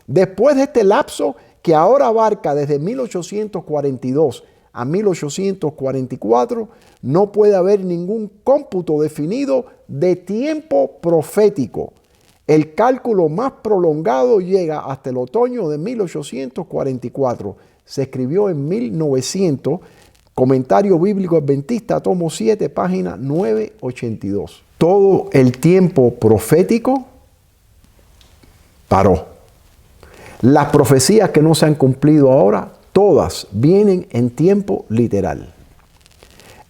Después de este lapso que ahora abarca desde 1842 a 1844, no puede haber ningún cómputo definido de tiempo profético. El cálculo más prolongado llega hasta el otoño de 1844. Se escribió en 1900, Comentario Bíblico Adventista, tomo 7, página 982. Todo el tiempo profético paró. Las profecías que no se han cumplido ahora, todas vienen en tiempo literal.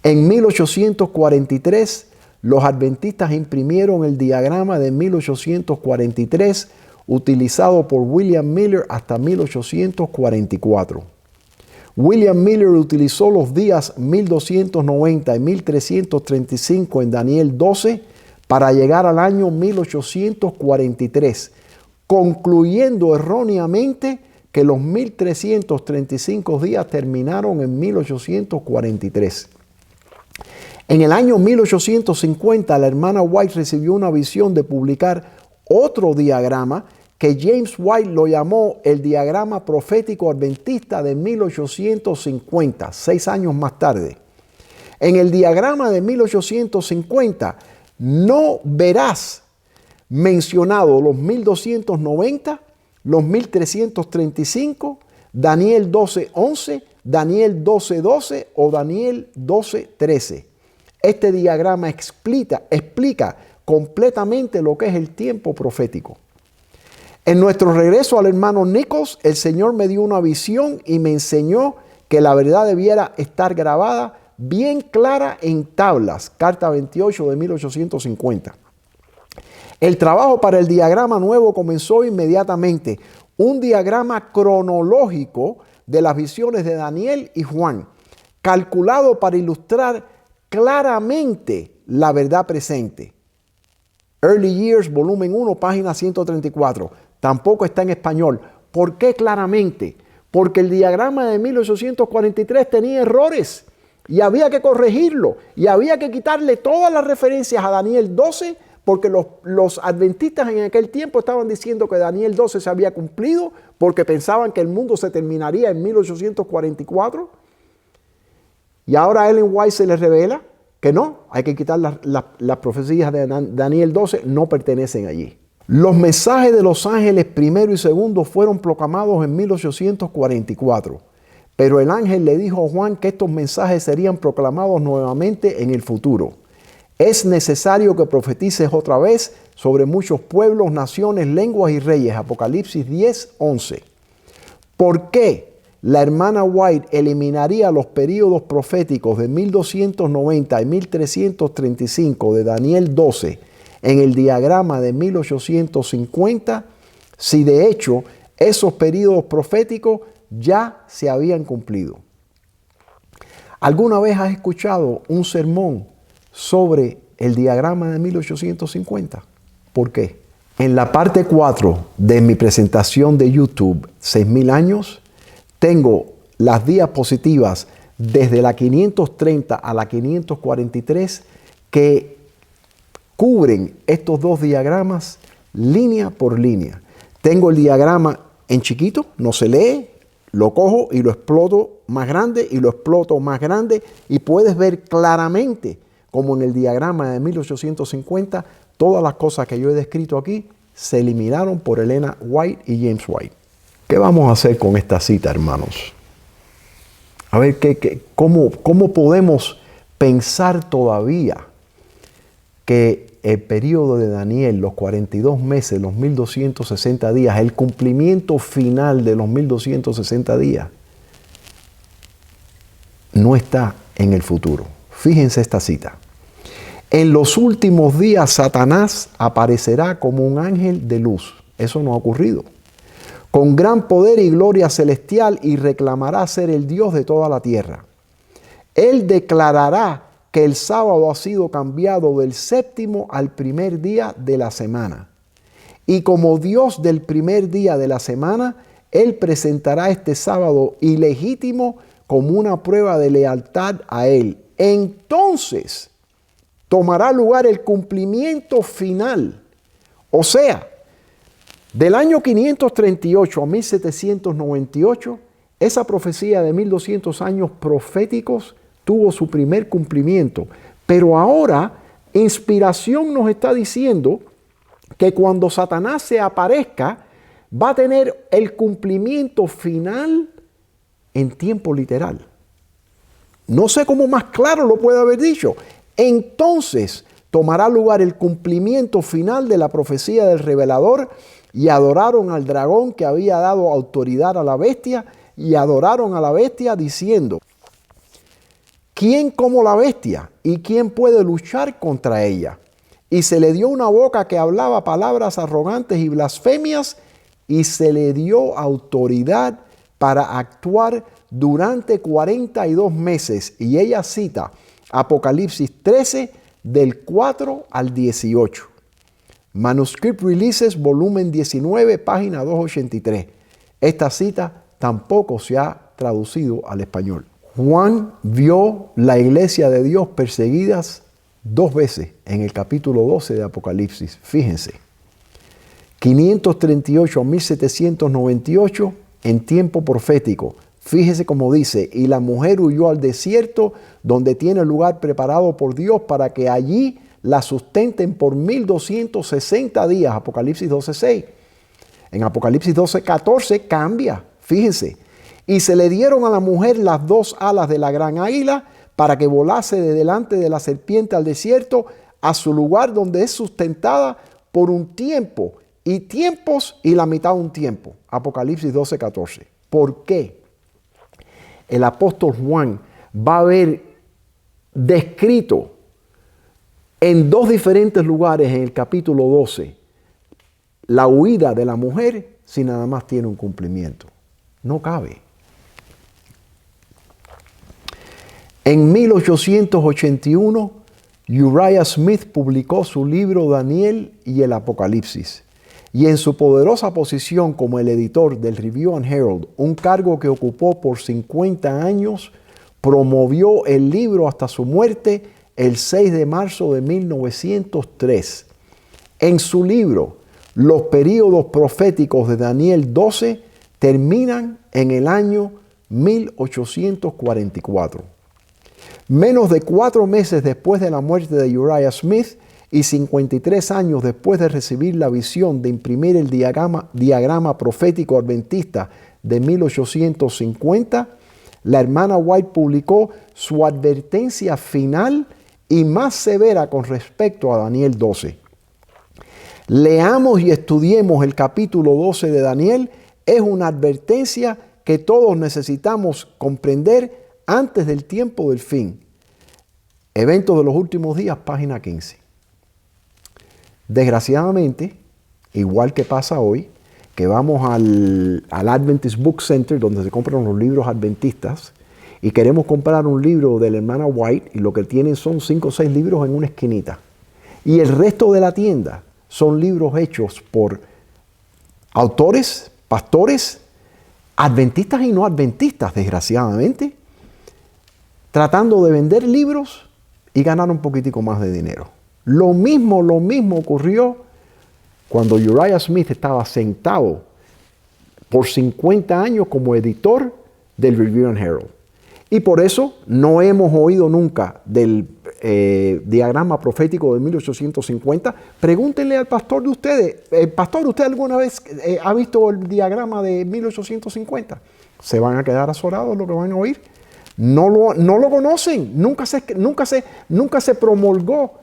En 1843, los adventistas imprimieron el diagrama de 1843, utilizado por William Miller hasta 1844. William Miller utilizó los días 1290 y 1335 en Daniel 12 para llegar al año 1843, concluyendo erróneamente que los 1335 días terminaron en 1843. En el año 1850, la hermana White recibió una visión de publicar otro diagrama que James White lo llamó el diagrama profético adventista de 1850, 6 años más tarde. En el diagrama de 1850 no verás mencionado los 1290, los 1335, Daniel 12:11, Daniel 12:12 o Daniel 12:13. Este diagrama explica completamente lo que es el tiempo profético. En nuestro regreso al hermano Nichols, el Señor me dio una visión y me enseñó que la verdad debiera estar grabada bien clara en tablas, carta 28 de 1850. El trabajo para el diagrama nuevo comenzó inmediatamente. Un diagrama cronológico de las visiones de Daniel y Juan, calculado para ilustrar claramente la verdad presente. Early Years, volumen 1, página 134. Tampoco está en español. ¿Por qué claramente? Porque el diagrama de 1843 tenía errores y había que corregirlo y había que quitarle todas las referencias a Daniel 12, porque los adventistas en aquel tiempo estaban diciendo que Daniel 12 se había cumplido porque pensaban que el mundo se terminaría en 1844. Y ahora a Ellen White se le revela que no, hay que quitar las profecías de Daniel 12, no pertenecen allí. Los mensajes de los ángeles primero y segundo fueron proclamados en 1844, pero el ángel le dijo a Juan que estos mensajes serían proclamados nuevamente en el futuro. Es necesario que profetices otra vez sobre muchos pueblos, naciones, lenguas y reyes. Apocalipsis 10:11. ¿Por qué la hermana White eliminaría los períodos proféticos de 1290 y 1335 de Daniel 12 en el diagrama de 1850 si de hecho esos períodos proféticos ya se habían cumplido? ¿Alguna vez has escuchado un sermón sobre el diagrama de 1850? ¿Por qué? En la parte 4 de mi presentación de YouTube, 6000 años, tengo las diapositivas desde la 530 a la 543 que cubren estos dos diagramas línea por línea. Tengo el diagrama en chiquito, no se lee, lo cojo y lo exploto más grande y lo exploto más grande y puedes ver claramente como en el diagrama de 1850, todas las cosas que yo he descrito aquí se eliminaron por Elena White y James White. ¿Qué vamos a hacer con esta cita, hermanos? A ver, ¿cómo podemos pensar todavía que el periodo de Daniel, los 42 meses, los 1260 días, el cumplimiento final de los 1260 días, no está en el futuro? Fíjense esta cita. En los últimos días Satanás aparecerá como un ángel de luz. Eso no ha ocurrido. Con gran poder y gloria celestial y reclamará ser el Dios de toda la tierra. Él declarará que el sábado ha sido cambiado del séptimo al primer día de la semana. Y como Dios del primer día de la semana, Él presentará este sábado ilegítimo como una prueba de lealtad a Él. Entonces tomará lugar el cumplimiento final. O sea, del año 538 a 1798, esa profecía de 1200 años proféticos tuvo su primer cumplimiento. Pero ahora, inspiración nos está diciendo que cuando Satanás se aparezca, va a tener el cumplimiento final en tiempo literal. No sé cómo más claro lo puede haber dicho. Entonces tomará lugar el cumplimiento final de la profecía del revelador, y adoraron al dragón que había dado autoridad a la bestia, y adoraron a la bestia diciendo: ¿quién como la bestia? ¿Y quién puede luchar contra ella? Y se le dio una boca que hablaba palabras arrogantes y blasfemias, y se le dio autoridad para actuar durante 42 meses. Y ella cita Apocalipsis 13, del 4 al 18. Manuscript Releases, volumen 19, página 283. Esta cita tampoco se ha traducido al español. Juan vio la iglesia de Dios perseguidas 2 veces en el capítulo 12 de Apocalipsis. Fíjense, 538 a 1798 en tiempo profético. Fíjese cómo dice, y la mujer huyó al desierto donde tiene lugar preparado por Dios para que allí la sustenten por 1260 días. Apocalipsis 12:6. En Apocalipsis 12:14 cambia. Fíjense. Y se le dieron a la mujer las 2 alas de la gran águila para que volase de delante de la serpiente al desierto a su lugar donde es sustentada por un tiempo y tiempos y la mitad de un tiempo. Apocalipsis 12:14. ¿Por qué? El apóstol Juan va a ver descrito en 2 diferentes lugares en el capítulo 12 la huida de la mujer si nada más tiene un cumplimiento. No cabe. En 1881, Uriah Smith publicó su libro Daniel y el Apocalipsis. Y en su poderosa posición como el editor del Review and Herald, un cargo que ocupó por 50 años, promovió el libro hasta su muerte el 6 de marzo de 1903. En su libro, los períodos proféticos de Daniel 12 terminan en el año 1844. Menos de 4 meses después de la muerte de Uriah Smith y 53 años después de recibir la visión de imprimir el diagrama profético adventista de 1850, la hermana White publicó su advertencia final y más severa con respecto a Daniel 12. Leamos y estudiemos el capítulo 12 de Daniel. Es una advertencia que todos necesitamos comprender antes del tiempo del fin. Eventos de los últimos días, página 15. Desgraciadamente, igual que pasa hoy, que vamos al Adventist Book Center, donde se compran los libros adventistas, y queremos comprar un libro de la hermana White, y lo que tienen son 5 o 6 libros en una esquinita. Y el resto de la tienda son libros hechos por autores, pastores, adventistas y no adventistas, desgraciadamente, tratando de vender libros y ganar un poquitico más de dinero. Lo mismo ocurrió cuando Uriah Smith estaba sentado por 50 años como editor del Review and Herald. Y por eso no hemos oído nunca del diagrama profético de 1850. Pregúntenle al pastor de ustedes, pastor, ¿usted alguna vez ha visto el diagrama de 1850? Se van a quedar azorados lo que van a oír. No lo conocen, nunca se promulgó,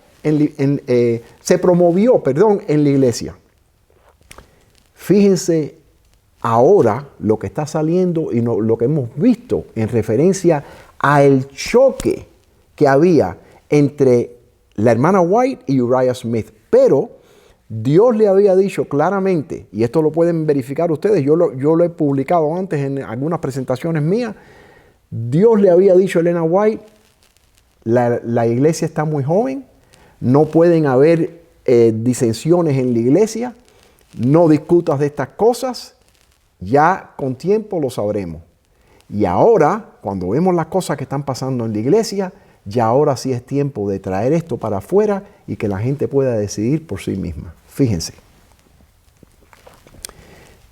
se promovió en la iglesia. Fíjense ahora lo que está saliendo y lo que hemos visto en referencia al choque que había entre la hermana White y Uriah Smith. Pero Dios le había dicho claramente, y esto lo pueden verificar ustedes, yo lo he publicado antes en algunas presentaciones mías. Dios le había dicho a Elena White, la iglesia está muy joven, no pueden haber disensiones en la iglesia, no discutas de estas cosas, ya con tiempo lo sabremos. Y ahora, cuando vemos las cosas que están pasando en la iglesia, ya ahora sí es tiempo de traer esto para afuera y que la gente pueda decidir por sí misma. Fíjense.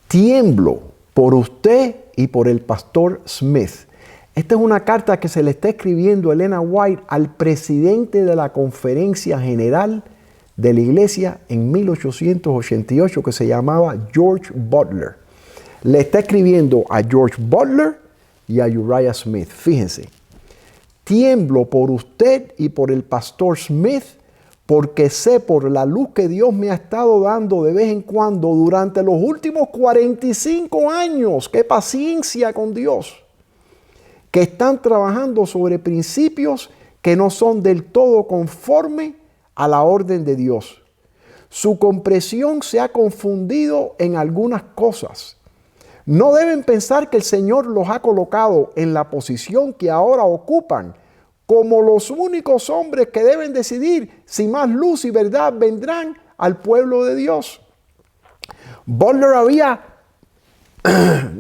Tiemblo por usted y por el pastor Smith. Esta es una carta que se le está escribiendo Elena White al presidente de la Conferencia General de la Iglesia en 1888, que se llamaba George Butler. Le está escribiendo a George Butler y a Uriah Smith. Fíjense. Tiemblo por usted y por el pastor Smith, porque sé por la luz que Dios me ha estado dando de vez en cuando durante los últimos 45 años. ¡Qué paciencia con Dios! Que están trabajando sobre principios que no son del todo conforme a la orden de Dios. Su comprensión se ha confundido en algunas cosas. No deben pensar que el Señor los ha colocado en la posición que ahora ocupan como los únicos hombres que deben decidir si más luz y verdad vendrán al pueblo de Dios. Butler había,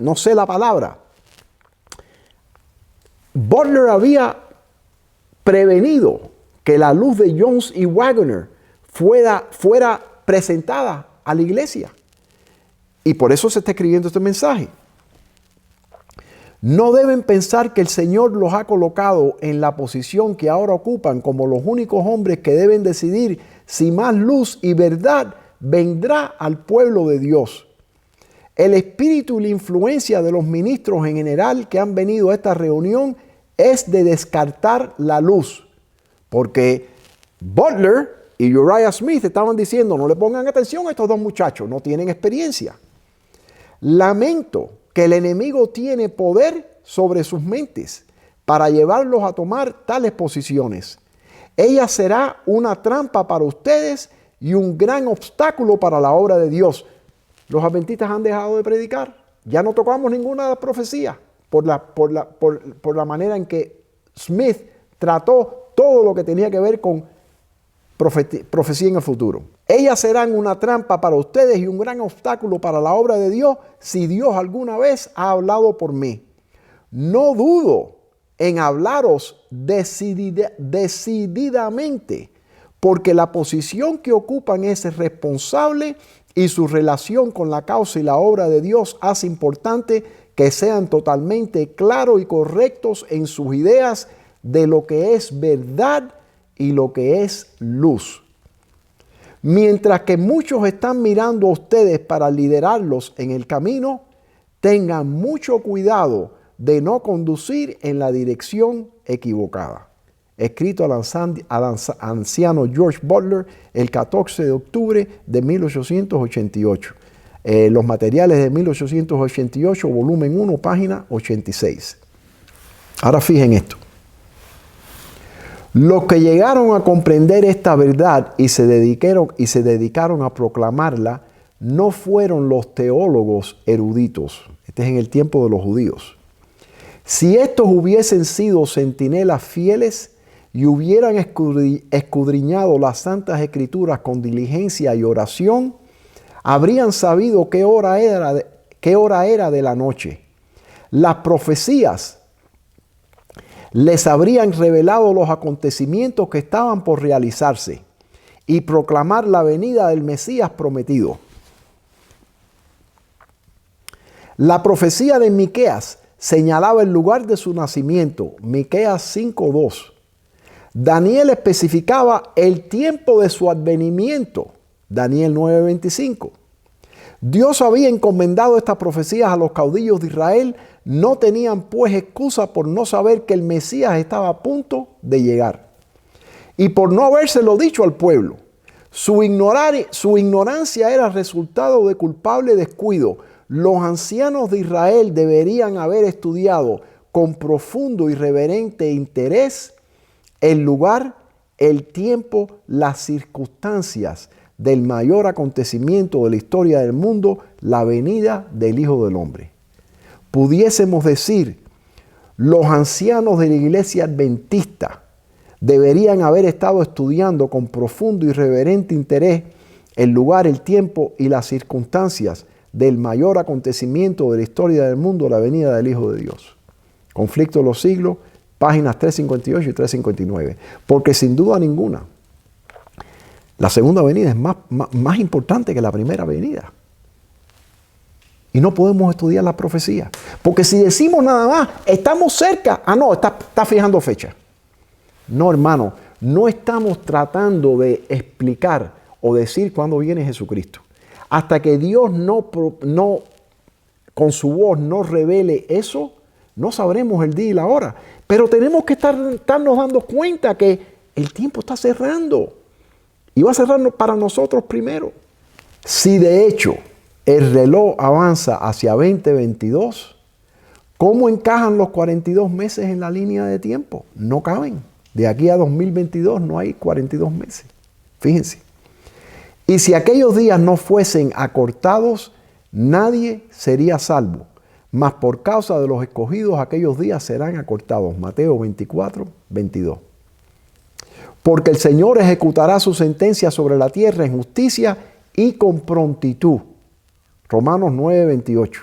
no sé la palabra, Butler había prevenido que la luz de Jones y Waggoner fuera presentada a la iglesia. Y por eso se está escribiendo este mensaje. No deben pensar que el Señor los ha colocado en la posición que ahora ocupan como los únicos hombres que deben decidir si más luz y verdad vendrá al pueblo de Dios. El espíritu y la influencia de los ministros en general que han venido a esta reunión es de descartar la luz. Porque Butler y Uriah Smith estaban diciendo, no le pongan atención a estos dos muchachos, no tienen experiencia. Lamento que el enemigo tiene poder sobre sus mentes para llevarlos a tomar tales posiciones. Ella será una trampa para ustedes y un gran obstáculo para la obra de Dios. Los adventistas han dejado de predicar. Ya no tocamos ninguna de las profecías por la manera en que Smith trató todo lo que tenía que ver con profecía en el futuro. Ellas serán una trampa para ustedes y un gran obstáculo para la obra de Dios si Dios alguna vez ha hablado por mí. No dudo en hablaros decididamente, porque la posición que ocupan es responsable y su relación con la causa y la obra de Dios hace importante que sean totalmente claros y correctos en sus ideas de lo que es verdad y lo que es luz. Mientras que muchos están mirando a ustedes para liderarlos en el camino, tengan mucho cuidado de no conducir en la dirección equivocada. Escrito al anciano George Butler el 14 de octubre de 1888. Los materiales de 1888, volumen 1, página 86. Ahora fijen esto. Los que llegaron a comprender esta verdad y se dedicaron a proclamarla no fueron los teólogos eruditos. Este es en el tiempo de los judíos. Si estos hubiesen sido centinelas fieles y hubieran escudriñado las santas escrituras con diligencia y oración, habrían sabido qué hora era de la noche. Las profecías les habrían revelado los acontecimientos que estaban por realizarse y proclamar la venida del Mesías prometido. La profecía de Miqueas señalaba el lugar de su nacimiento, Miqueas 5:2. Daniel especificaba el tiempo de su advenimiento, Daniel 9:25. Dios había encomendado estas profecías a los caudillos de Israel. No tenían pues excusa por no saber que el Mesías estaba a punto de llegar y por no habérselo dicho al pueblo. Su ignorancia era resultado de culpable descuido. Los ancianos de Israel deberían haber estudiado con profundo y reverente interés el lugar, el tiempo, las circunstancias del mayor acontecimiento de la historia del mundo, la venida del Hijo del Hombre. Pudiésemos decir, los ancianos de la iglesia adventista deberían haber estado estudiando con profundo y reverente interés el lugar, el tiempo y las circunstancias del mayor acontecimiento de la historia del mundo, la venida del Hijo de Dios. Conflicto de los siglos, páginas 358 y 359. Porque sin duda ninguna, la segunda venida es más importante que la primera venida. Y no podemos estudiar la profecía. Porque si decimos nada más, estamos cerca. Está fijando fecha. No, hermano, no estamos tratando de explicar o decir cuándo viene Jesucristo. Hasta que Dios no con su voz no revele eso, no sabremos el día y la hora. Pero tenemos que estarnos dando cuenta que el tiempo está cerrando. Y va a cerrar para nosotros primero. Si de hecho el reloj avanza hacia 2022, ¿cómo encajan los 42 meses en la línea de tiempo? No caben. De aquí a 2022 no hay 42 meses. Fíjense. Y si aquellos días no fuesen acortados, nadie sería salvo. Mas por causa de los escogidos, aquellos días serán acortados. Mateo 24, 22. Porque el Señor ejecutará su sentencia sobre la tierra en justicia y con prontitud. Romanos 9, 28.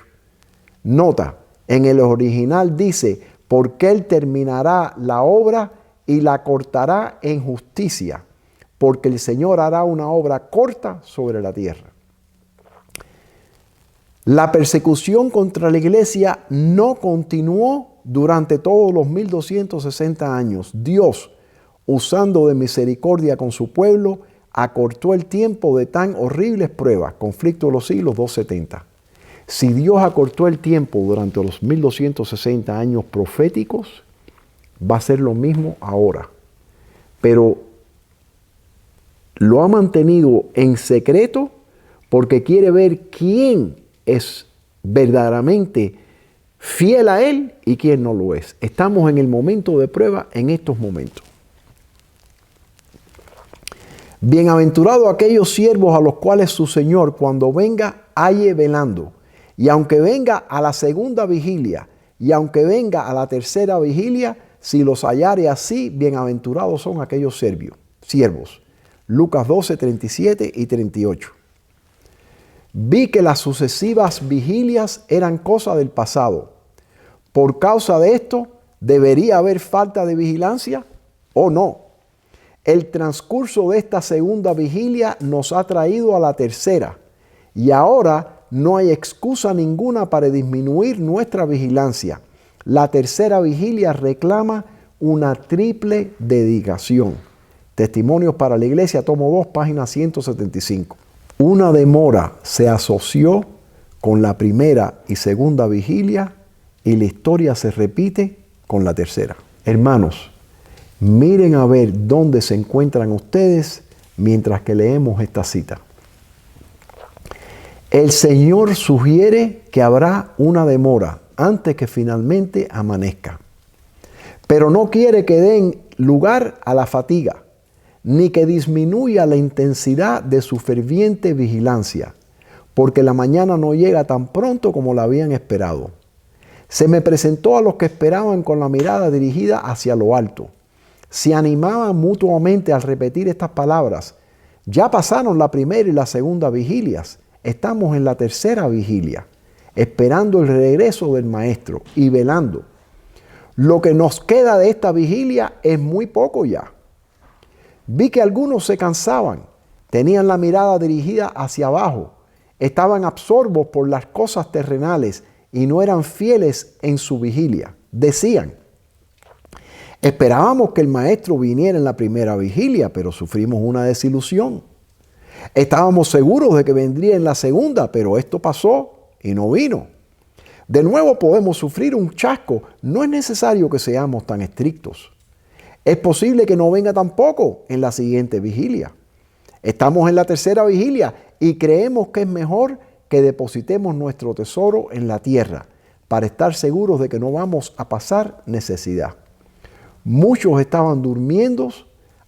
Nota, en el original dice, porque Él terminará la obra y la cortará en justicia, porque el Señor hará una obra corta sobre la tierra. La persecución contra la iglesia no continuó durante todos los 1260 años. Dios, usando de misericordia con su pueblo, acortó el tiempo de tan horribles pruebas, conflicto de los siglos 270. Si Dios acortó el tiempo durante los 1260 años proféticos, va a ser lo mismo ahora. Pero lo ha mantenido en secreto porque quiere ver quién es verdaderamente fiel a Él y quién no lo es. Estamos en el momento de prueba en estos momentos. Bienaventurados aquellos siervos a los cuales su Señor, cuando venga, halle velando. Y aunque venga a la segunda vigilia, y aunque venga a la tercera vigilia, si los hallare así, bienaventurados son aquellos siervos. Lucas 12, 37 y 38. Vi que las sucesivas vigilias eran cosa del pasado. Por causa de esto, ¿debería haber falta de vigilancia o no? El transcurso de esta segunda vigilia nos ha traído a la tercera, y ahora no hay excusa ninguna para disminuir nuestra vigilancia. La tercera vigilia reclama una triple dedicación. Testimonios para la Iglesia, tomo 2, página 175. Una demora se asoció con la primera y segunda vigilia y la historia se repite con la tercera. Hermanos, miren a ver dónde se encuentran ustedes mientras que leemos esta cita. El Señor sugiere que habrá una demora antes que finalmente amanezca. Pero no quiere que den lugar a la fatiga, ni que disminuya la intensidad de su ferviente vigilancia, porque la mañana no llega tan pronto como la habían esperado. Se me presentó a los que esperaban con la mirada dirigida hacia lo alto. Se animaban mutuamente al repetir estas palabras. Ya pasaron la primera y la segunda vigilias. Estamos en la tercera vigilia, esperando el regreso del Maestro y velando. Lo que nos queda de esta vigilia es muy poco ya. Vi que algunos se cansaban, tenían la mirada dirigida hacia abajo, estaban absortos por las cosas terrenales y no eran fieles en su vigilia. Decían, esperábamos que el Maestro viniera en la primera vigilia, pero sufrimos una desilusión. Estábamos seguros de que vendría en la segunda, pero esto pasó y no vino. De nuevo podemos sufrir un chasco. No es necesario que seamos tan estrictos. Es posible que no venga tampoco en la siguiente vigilia. Estamos en la tercera vigilia y creemos que es mejor que depositemos nuestro tesoro en la tierra para estar seguros de que no vamos a pasar necesidad. Muchos estaban durmiendo,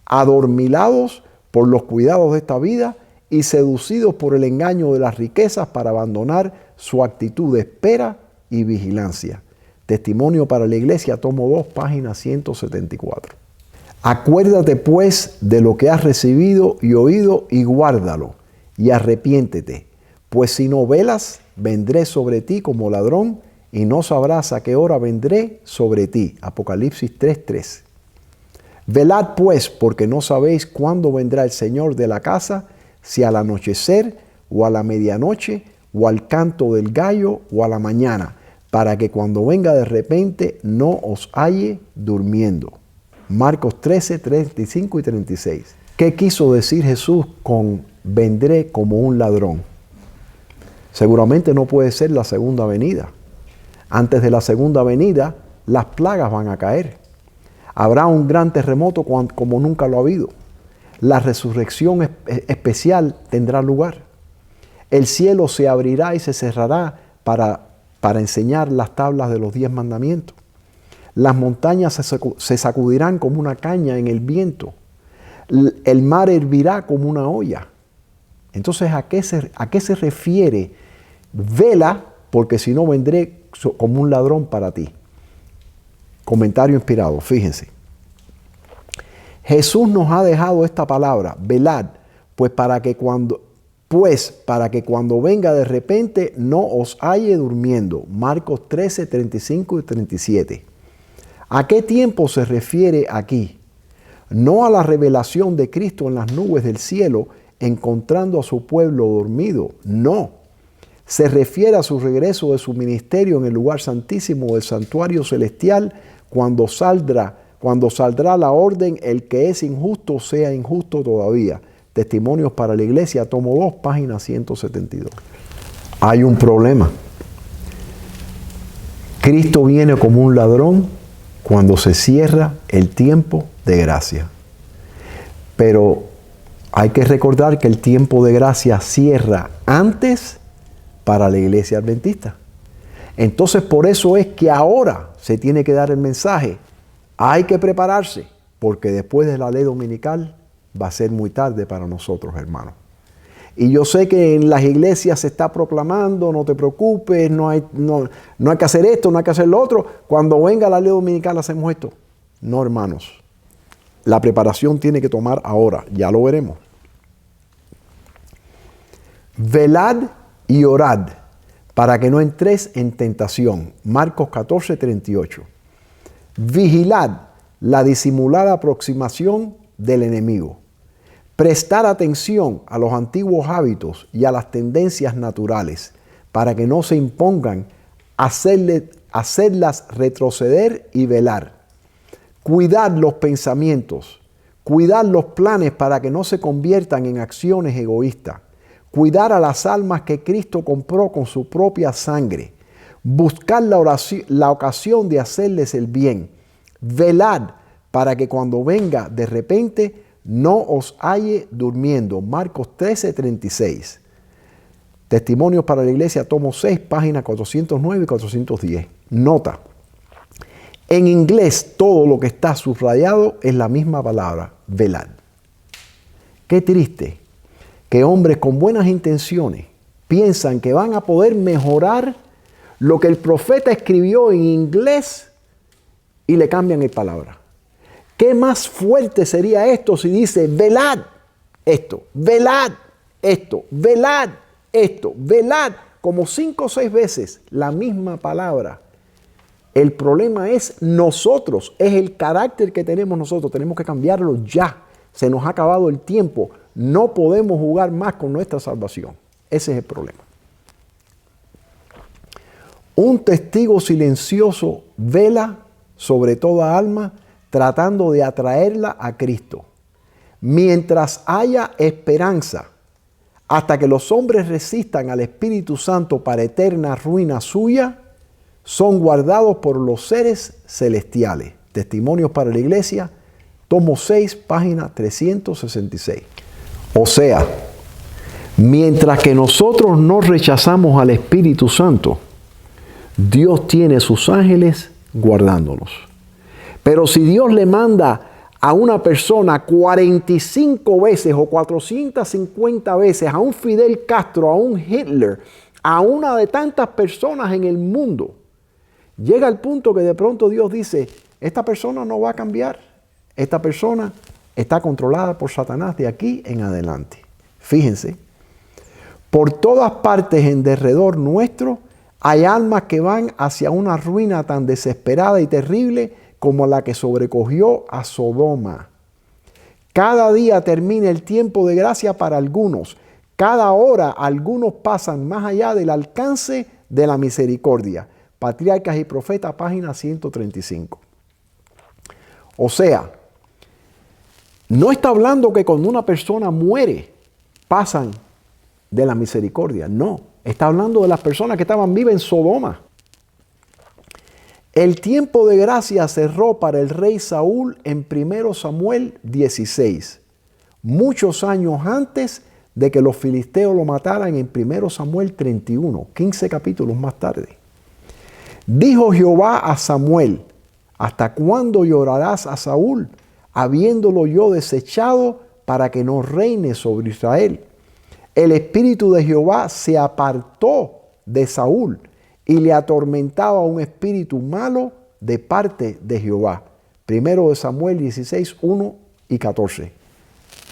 adormilados por los cuidados de esta vida y seducidos por el engaño de las riquezas para abandonar su actitud de espera y vigilancia. Testimonio para la Iglesia, tomo 2, página 174. Acuérdate pues de lo que has recibido y oído y guárdalo y arrepiéntete, pues si no velas, vendré sobre ti como ladrón y no sabrás a qué hora vendré sobre ti. Apocalipsis 3:3. Velad pues, porque no sabéis cuándo vendrá el Señor de la casa, si al anochecer o a la medianoche o al canto del gallo o a la mañana, para que cuando venga de repente no os halle durmiendo. Marcos 13, 35 y 36. ¿Qué quiso decir Jesús con vendré como un ladrón? Seguramente no puede ser la segunda venida. Antes de la segunda venida, las plagas van a caer. Habrá un gran terremoto como nunca lo ha habido. La resurrección especial tendrá lugar. El cielo se abrirá y se cerrará para enseñar las tablas de los 10 mandamientos. Las montañas se sacudirán como una caña en el viento. El mar hervirá como una olla. Entonces, ¿a qué se refiere? Vela, porque si no vendré como un ladrón para ti. Comentario inspirado, fíjense. Jesús nos ha dejado esta palabra, velad, para que cuando venga de repente no os halle durmiendo. Marcos 13, 35 y 37. ¿A qué tiempo se refiere aquí? No a la revelación de Cristo en las nubes del cielo, encontrando a su pueblo dormido. No. Se refiere a su regreso de su ministerio en el lugar santísimo del santuario celestial, cuando saldrá la orden, el que es injusto sea injusto todavía. Testimonios para la Iglesia, tomo 2, página 172. Hay un problema. Cristo viene como un ladrón cuando se cierra el tiempo de gracia. Pero hay que recordar que el tiempo de gracia cierra antes para la Iglesia Adventista. Entonces, por eso es que ahora se tiene que dar el mensaje. Hay que prepararse, porque después de la ley dominical va a ser muy tarde para nosotros, hermanos. Y yo sé que en las iglesias se está proclamando, no te preocupes, no hay que hacer esto, no hay que hacer lo otro. Cuando venga la ley dominical hacemos esto. No, hermanos. La preparación tiene que tomar ahora, ya lo veremos. Velad y orad para que no entréis en tentación. Marcos 14:38. Vigilad la disimulada aproximación del enemigo. Prestar atención a los antiguos hábitos y a las tendencias naturales para que no se impongan, hacerlas retroceder y velar. Cuidar los pensamientos, cuidar los planes para que no se conviertan en acciones egoístas. Cuidar a las almas que Cristo compró con su propia sangre. Buscar la ocasión de hacerles el bien. Velad para que cuando venga de repente no os halle durmiendo. Marcos 13:36. Testimonios para la Iglesia, tomo 6, páginas 409 y 410. Nota. En inglés todo lo que está subrayado es la misma palabra, velad. Qué triste que hombres con buenas intenciones piensan que van a poder mejorar lo que el profeta escribió en inglés y le cambian el palabra. ¿Qué más fuerte sería esto si dice velad esto, velad esto, velad esto, velad? Como 5 o 6 veces la misma palabra. El problema es nosotros, es el carácter que tenemos nosotros. Tenemos que cambiarlo ya. Se nos ha acabado el tiempo. No podemos jugar más con nuestra salvación. Ese es el problema. Un testigo silencioso vela sobre toda alma, tratando de atraerla a Cristo. Mientras haya esperanza, hasta que los hombres resistan al Espíritu Santo para eterna ruina suya, son guardados por los seres celestiales. Testimonios para la Iglesia, tomo 6, página 366. O sea, mientras que nosotros no rechazamos al Espíritu Santo, Dios tiene sus ángeles guardándonos. Pero si Dios le manda a una persona 45 veces o 450 veces, a un Fidel Castro, a un Hitler, a una de tantas personas en el mundo, llega el punto que de pronto Dios dice, esta persona no va a cambiar. Esta persona está controlada por Satanás de aquí en adelante. Fíjense, por todas partes en derredor nuestro hay almas que van hacia una ruina tan desesperada y terrible como la que sobrecogió a Sodoma. Cada día termina el tiempo de gracia para algunos. Cada hora algunos pasan más allá del alcance de la misericordia. Patriarcas y Profetas, página 135. O sea, no está hablando que cuando una persona muere, pasan de la misericordia. No, está hablando de las personas que estaban vivas en Sodoma. El tiempo de gracia cerró para el rey Saúl en 1 Samuel 16, muchos años antes de que los filisteos lo mataran en 1 Samuel 31, 15 capítulos más tarde. Dijo Jehová a Samuel, ¿hasta cuándo llorarás a Saúl, habiéndolo yo desechado para que no reine sobre Israel? El espíritu de Jehová se apartó de Saúl y le atormentaba un espíritu malo de parte de Jehová. 1 Samuel 16, 1 y 14.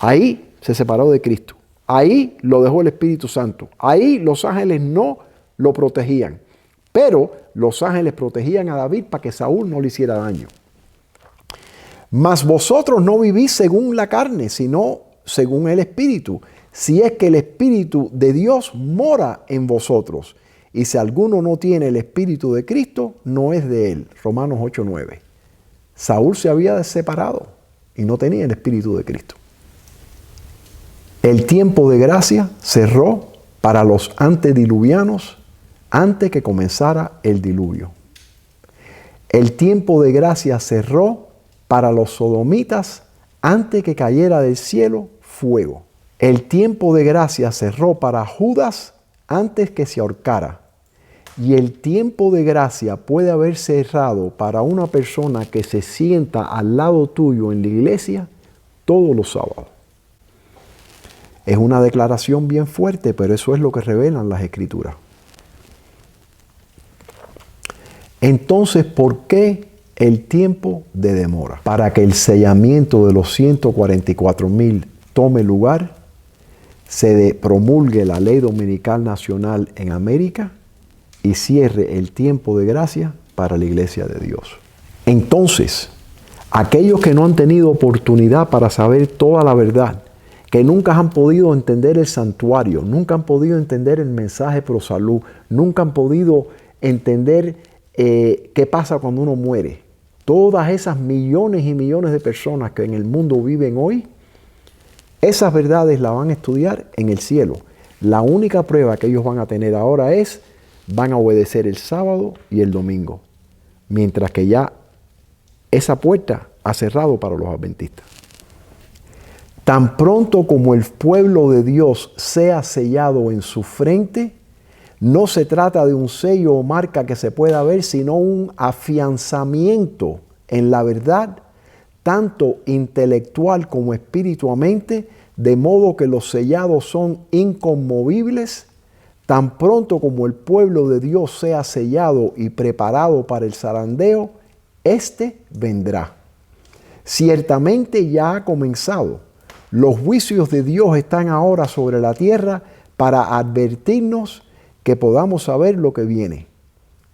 Ahí se separó de Cristo. Ahí lo dejó el Espíritu Santo. Ahí los ángeles no lo protegían. Pero los ángeles protegían a David para que Saúl no le hiciera daño. Mas vosotros no vivís según la carne, sino según el Espíritu, si es que el Espíritu de Dios mora en vosotros. Y si alguno no tiene el Espíritu de Cristo, no es de él. Romanos 8:9. Saúl se había separado y no tenía el Espíritu de Cristo. El tiempo de gracia cerró para los antediluvianos antes que comenzara el diluvio. El tiempo de gracia cerró para los sodomitas antes que cayera del cielo fuego. El tiempo de gracia cerró para Judas antes que se ahorcara. Y el tiempo de gracia puede haber cerrado para una persona que se sienta al lado tuyo en la iglesia todos los sábados. Es una declaración bien fuerte, pero eso es lo que revelan las Escrituras. Entonces, ¿por qué el tiempo de demora? Para que el sellamiento de los 144,000 tome lugar, se promulgue la ley dominical nacional en América y cierre el tiempo de gracia para la iglesia de Dios. Entonces, aquellos que no han tenido oportunidad para saber toda la verdad, que nunca han podido entender el santuario, nunca han podido entender el mensaje pro salud, nunca han podido entender qué pasa cuando uno muere. Todas esas millones y millones de personas que en el mundo viven hoy, esas verdades las van a estudiar en el cielo. La única prueba que ellos van a tener ahora es, van a obedecer el sábado y el domingo, mientras que ya esa puerta ha cerrado para los adventistas. Tan pronto como el pueblo de Dios sea sellado en su frente, no se trata de un sello o marca que se pueda ver, sino un afianzamiento en la verdad, tanto intelectual como espiritualmente, de modo que los sellados son inconmovibles. Tan pronto como el pueblo de Dios sea sellado y preparado para el zarandeo, éste vendrá. Ciertamente ya ha comenzado. Los juicios de Dios están ahora sobre la tierra para advertirnos que podamos saber lo que viene.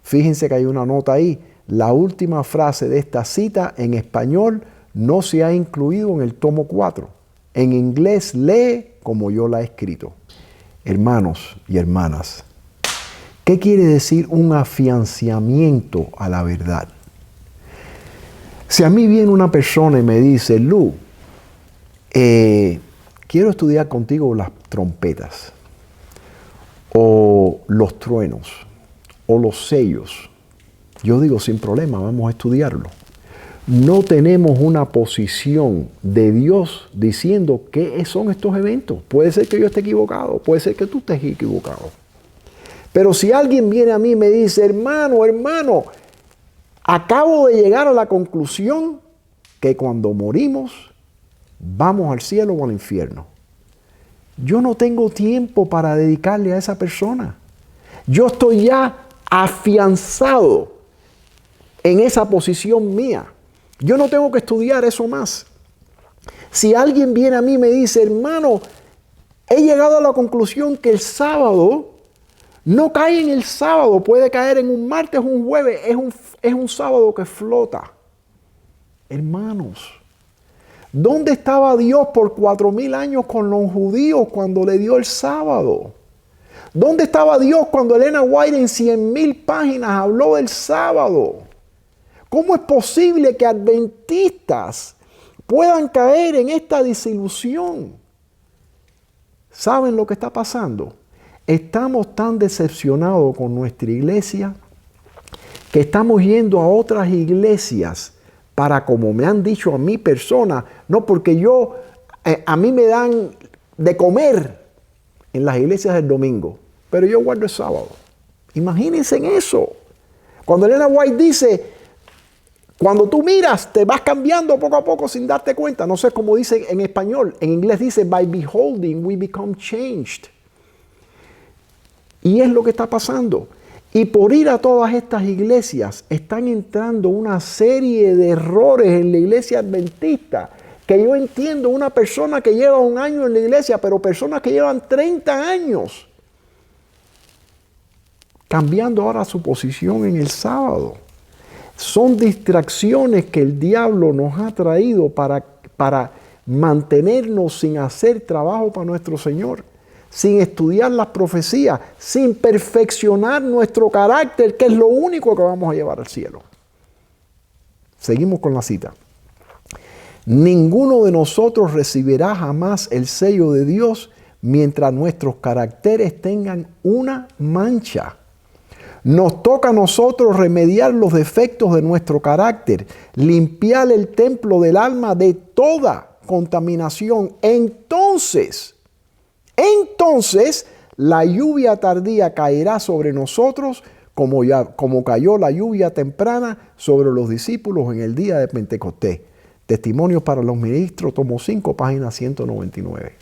Fíjense que hay una nota ahí. La última frase de esta cita en español no se ha incluido en el tomo 4. En inglés lee como yo la he escrito. Hermanos y hermanas, ¿qué quiere decir un afianzamiento a la verdad? Si a mí viene una persona y me dice, Lu, quiero estudiar contigo las trompetas, o los truenos, o los sellos, yo digo sin problema, vamos a estudiarlo. No tenemos una posición de Dios diciendo qué son estos eventos. Puede ser que yo esté equivocado, puede ser que tú estés equivocado. Pero si alguien viene a mí y me dice, hermano, acabo de llegar a la conclusión que cuando morimos vamos al cielo o al infierno. Yo no tengo tiempo para dedicarle a esa persona. Yo estoy ya afianzado en esa posición mía. Yo no tengo que estudiar eso más. Si alguien viene a mí y me dice, hermano, he llegado a la conclusión que el sábado no cae en el sábado, puede caer en un martes o un jueves, es un sábado que flota. Hermanos, ¿dónde estaba Dios por 4,000 años con los judíos cuando le dio el sábado? ¿Dónde estaba Dios cuando Elena White en 100,000 páginas habló del sábado? ¿Cómo es posible que adventistas puedan caer en esta desilusión? ¿Saben lo que está pasando? Estamos tan decepcionados con nuestra iglesia que estamos yendo a otras iglesias para, como me han dicho a mi persona, no porque a mí me dan de comer en las iglesias del domingo, pero yo guardo el sábado. Imagínense en eso. Cuando Elena White dice, cuando tú miras, te vas cambiando poco a poco sin darte cuenta. No sé cómo dice en español. En inglés dice, by beholding we become changed. Y es lo que está pasando. Y por ir a todas estas iglesias, están entrando una serie de errores en la iglesia adventista. Que yo entiendo una persona que lleva 1 año en la iglesia, pero personas que llevan 30 años. Cambiando ahora su posición en el sábado. Son distracciones que el diablo nos ha traído para mantenernos sin hacer trabajo para nuestro Señor, sin estudiar las profecías, sin perfeccionar nuestro carácter, que es lo único que vamos a llevar al cielo. Seguimos con la cita. Ninguno de nosotros recibirá jamás el sello de Dios mientras nuestros caracteres tengan una mancha. Nos toca a nosotros remediar los defectos de nuestro carácter, limpiar el templo del alma de toda contaminación. Entonces, la lluvia tardía caerá sobre nosotros como cayó la lluvia temprana sobre los discípulos en el día de Pentecostés. Testimonios para los ministros, tomo 5, página 199.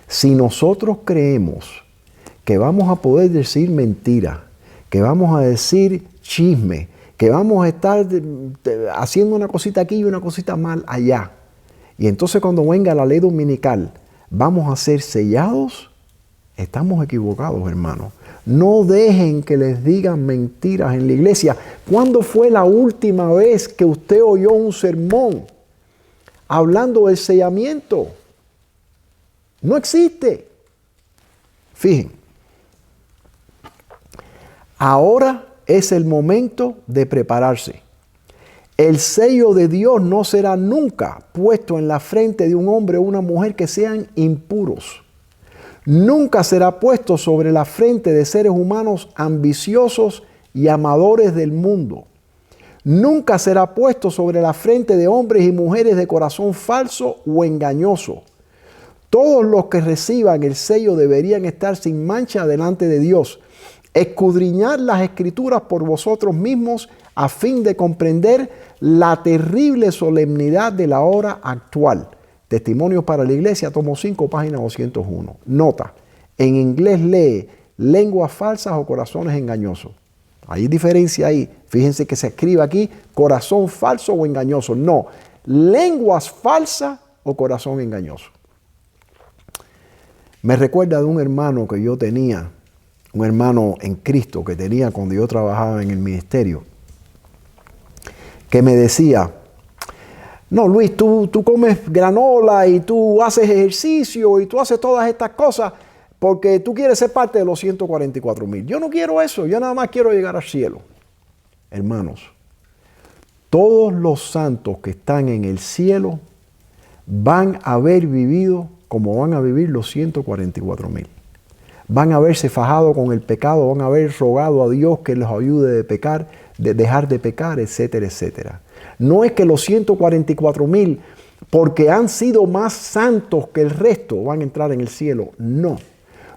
Si nosotros creemos que vamos a poder decir mentira, que vamos a decir chisme, que vamos a estar haciendo una cosita aquí y una cosita mal allá, y entonces cuando venga la ley dominical vamos a ser sellados, estamos equivocados, hermanos. No dejen que les digan mentiras en la iglesia. ¿Cuándo fue la última vez que usted oyó un sermón hablando del sellamiento? No existe. Fíjense. Ahora es el momento de prepararse. El sello de Dios no será nunca puesto en la frente de un hombre o una mujer que sean impuros. Nunca será puesto sobre la frente de seres humanos ambiciosos y amadores del mundo. Nunca será puesto sobre la frente de hombres y mujeres de corazón falso o engañoso. Todos los que reciban el sello deberían estar sin mancha delante de Dios. Escudriñad las Escrituras por vosotros mismos a fin de comprender la terrible solemnidad de la hora actual. Testimonios para la Iglesia, tomo 5, página 201. Nota, en inglés lee lenguas falsas o corazones engañosos. Hay diferencia ahí. Fíjense que se escribe aquí corazón falso o engañoso. No, lenguas falsas o corazón engañoso. Me recuerda de un hermano que yo tenía, un hermano en Cristo que tenía cuando yo trabajaba en el ministerio, que me decía: no, Luis, tú comes granola y tú haces ejercicio y tú haces todas estas cosas porque tú quieres ser parte de los 144,000. Yo no quiero eso, yo nada más quiero llegar al cielo. Hermanos, todos los santos que están en el cielo van a haber vivido como van a vivir los 144,000. Van a haberse fajado con el pecado, van a haber rogado a Dios que los ayude de pecar, de dejar de pecar, etcétera, etcétera. No es que los 144,000, porque han sido más santos que el resto, van a entrar en el cielo. No.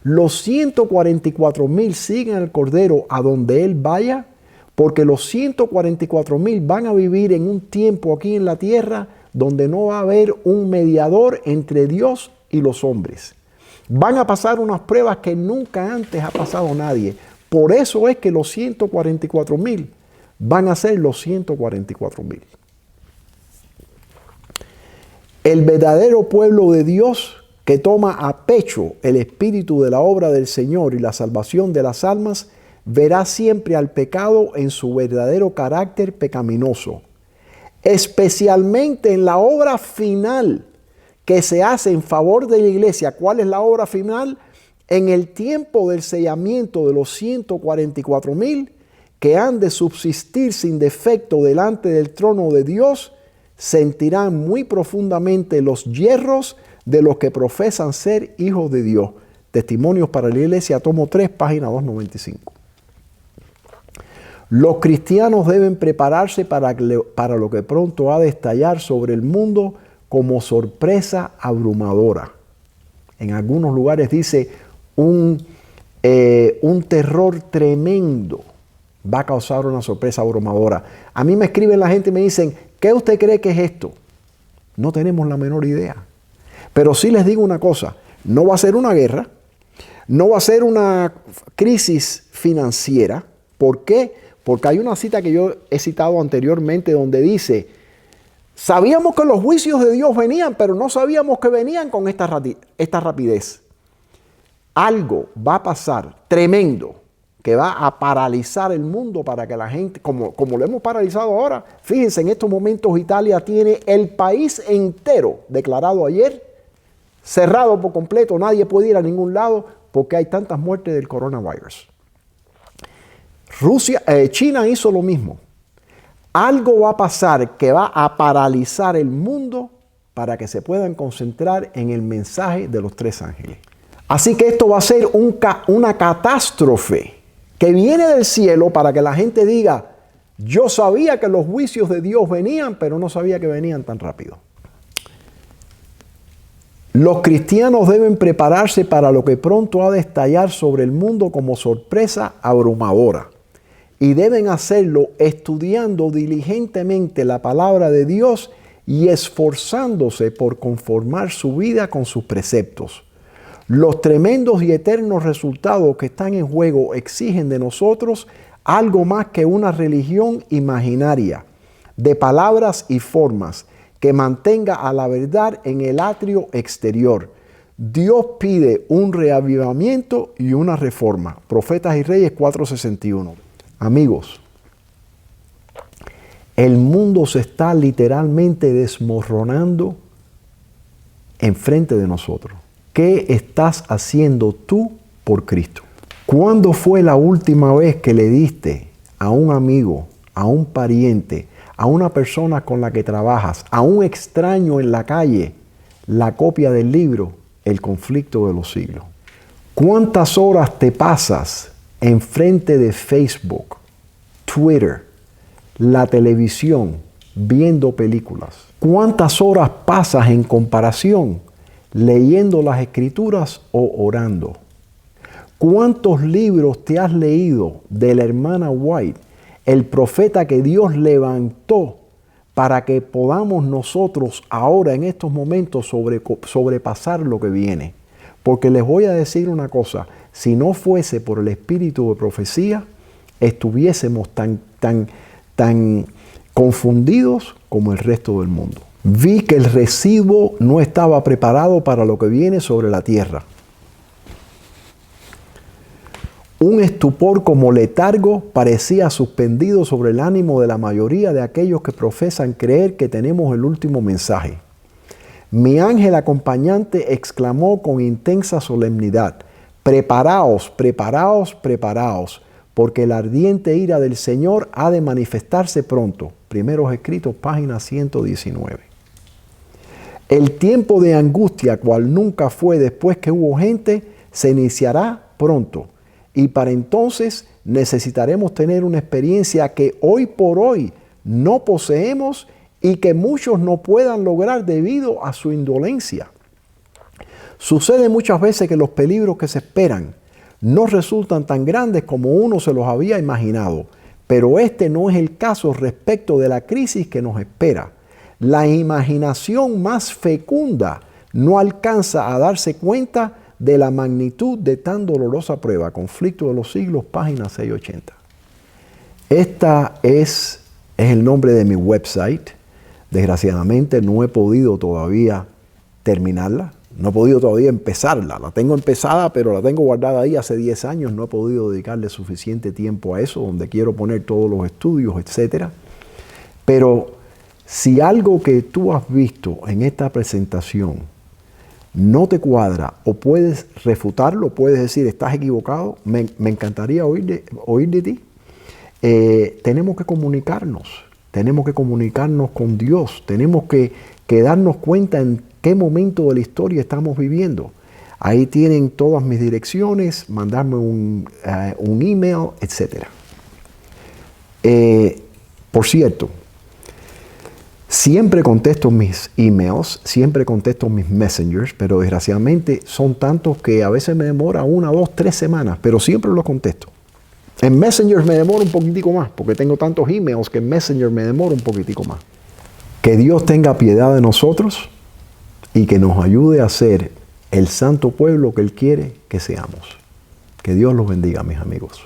Los 144,000 siguen al Cordero a donde Él vaya, porque los 144,000 van a vivir en un tiempo aquí en la tierra donde no va a haber un mediador entre Dios y los hombres. Van a pasar unas pruebas que nunca antes ha pasado nadie. Por eso es que los 144,000 van a ser los 144,000. El verdadero pueblo de Dios que toma a pecho el espíritu de la obra del Señor y la salvación de las almas, verá siempre al pecado en su verdadero carácter pecaminoso, especialmente en la obra final que se hace en favor de la iglesia. ¿Cuál es la obra final? En el tiempo del sellamiento de los 144,000 que han de subsistir sin defecto delante del trono de Dios, sentirán muy profundamente los yerros de los que profesan ser hijos de Dios. Testimonios para la Iglesia, tomo 3, página 295. Los cristianos deben prepararse para lo que pronto ha de estallar sobre el mundo como sorpresa abrumadora. En algunos lugares dice un terror tremendo va a causar una sorpresa abrumadora. A mí me escriben la gente y me dicen: ¿qué usted cree que es esto? No tenemos la menor idea. Pero sí les digo una cosa: no va a ser una guerra, no va a ser una crisis financiera. ¿Por qué? Porque hay una cita que yo he citado anteriormente donde dice: sabíamos que los juicios de Dios venían, pero no sabíamos que venían con esta rapidez. Algo va a pasar tremendo que va a paralizar el mundo para que la gente, como lo hemos paralizado ahora, fíjense, en estos momentos Italia tiene el país entero declarado ayer, cerrado por completo, nadie puede ir a ningún lado porque hay tantas muertes del coronavirus. China hizo lo mismo. Algo va a pasar que va a paralizar el mundo para que se puedan concentrar en el mensaje de los 3 ángeles. Así que esto va a ser una catástrofe que viene del cielo para que la gente diga, yo sabía que los juicios de Dios venían, pero no sabía que venían tan rápido. Los cristianos deben prepararse para lo que pronto ha de estallar sobre el mundo como sorpresa abrumadora. Y deben hacerlo estudiando diligentemente la palabra de Dios y esforzándose por conformar su vida con sus preceptos. Los tremendos y eternos resultados que están en juego exigen de nosotros algo más que una religión imaginaria, de palabras y formas, que mantenga a la verdad en el atrio exterior. Dios pide un reavivamiento y una reforma. Profetas y Reyes 4:61. Amigos, el mundo se está literalmente desmoronando enfrente de nosotros. ¿Qué estás haciendo tú por Cristo? ¿Cuándo fue la última vez que le diste a un amigo, a un pariente, a una persona con la que trabajas, a un extraño en la calle, la copia del libro El conflicto de los siglos? ¿Cuántas horas te pasas enfrente de Facebook, Twitter, la televisión, viendo películas? ¿Cuántas horas pasas en comparación leyendo las Escrituras o orando? ¿Cuántos libros te has leído de la hermana White, el profeta que Dios levantó para que podamos nosotros ahora en estos momentos sobrepasar lo que viene? Porque les voy a decir una cosa, si no fuese por el espíritu de profecía, estuviésemos tan confundidos como el resto del mundo. Vi que el recibo no estaba preparado para lo que viene sobre la tierra. Un estupor como letargo parecía suspendido sobre el ánimo de la mayoría de aquellos que profesan creer que tenemos el último mensaje. Mi ángel acompañante exclamó con intensa solemnidad: preparaos, preparaos, preparaos, porque la ardiente ira del Señor ha de manifestarse pronto. Primeros Escritos, página 119. El tiempo de angustia, cual nunca fue después que hubo gente, se iniciará pronto. Y para entonces necesitaremos tener una experiencia que hoy por hoy no poseemos y que muchos no puedan lograr debido a su indolencia. Sucede muchas veces que los peligros que se esperan no resultan tan grandes como uno se los había imaginado, pero este no es el caso respecto de la crisis que nos espera. La imaginación más fecunda no alcanza a darse cuenta de la magnitud de tan dolorosa prueba. Conflicto de los siglos, página 680. Esta es el nombre de mi website. Desgraciadamente no he podido todavía terminarla. No he podido todavía empezarla. La tengo empezada, pero la tengo guardada ahí hace 10 años. No he podido dedicarle suficiente tiempo a eso, donde quiero poner todos los estudios, etc. Pero si algo que tú has visto en esta presentación no te cuadra o puedes refutarlo, puedes decir estás equivocado, me encantaría oír de ti. Tenemos que comunicarnos con Dios, tenemos que darnos cuenta en qué momento de la historia estamos viviendo. Ahí tienen todas mis direcciones, mandarme un email, etc. Por cierto, siempre contesto mis emails, siempre contesto mis messengers, pero desgraciadamente son tantos que a veces me demora 1, 2, 3 semanas, pero siempre los contesto. En Messenger me demora un poquitico más, porque tengo tantos emails que en Messenger me demora un poquitico más. Que Dios tenga piedad de nosotros y que nos ayude a ser el santo pueblo que Él quiere que seamos. Que Dios los bendiga, mis amigos.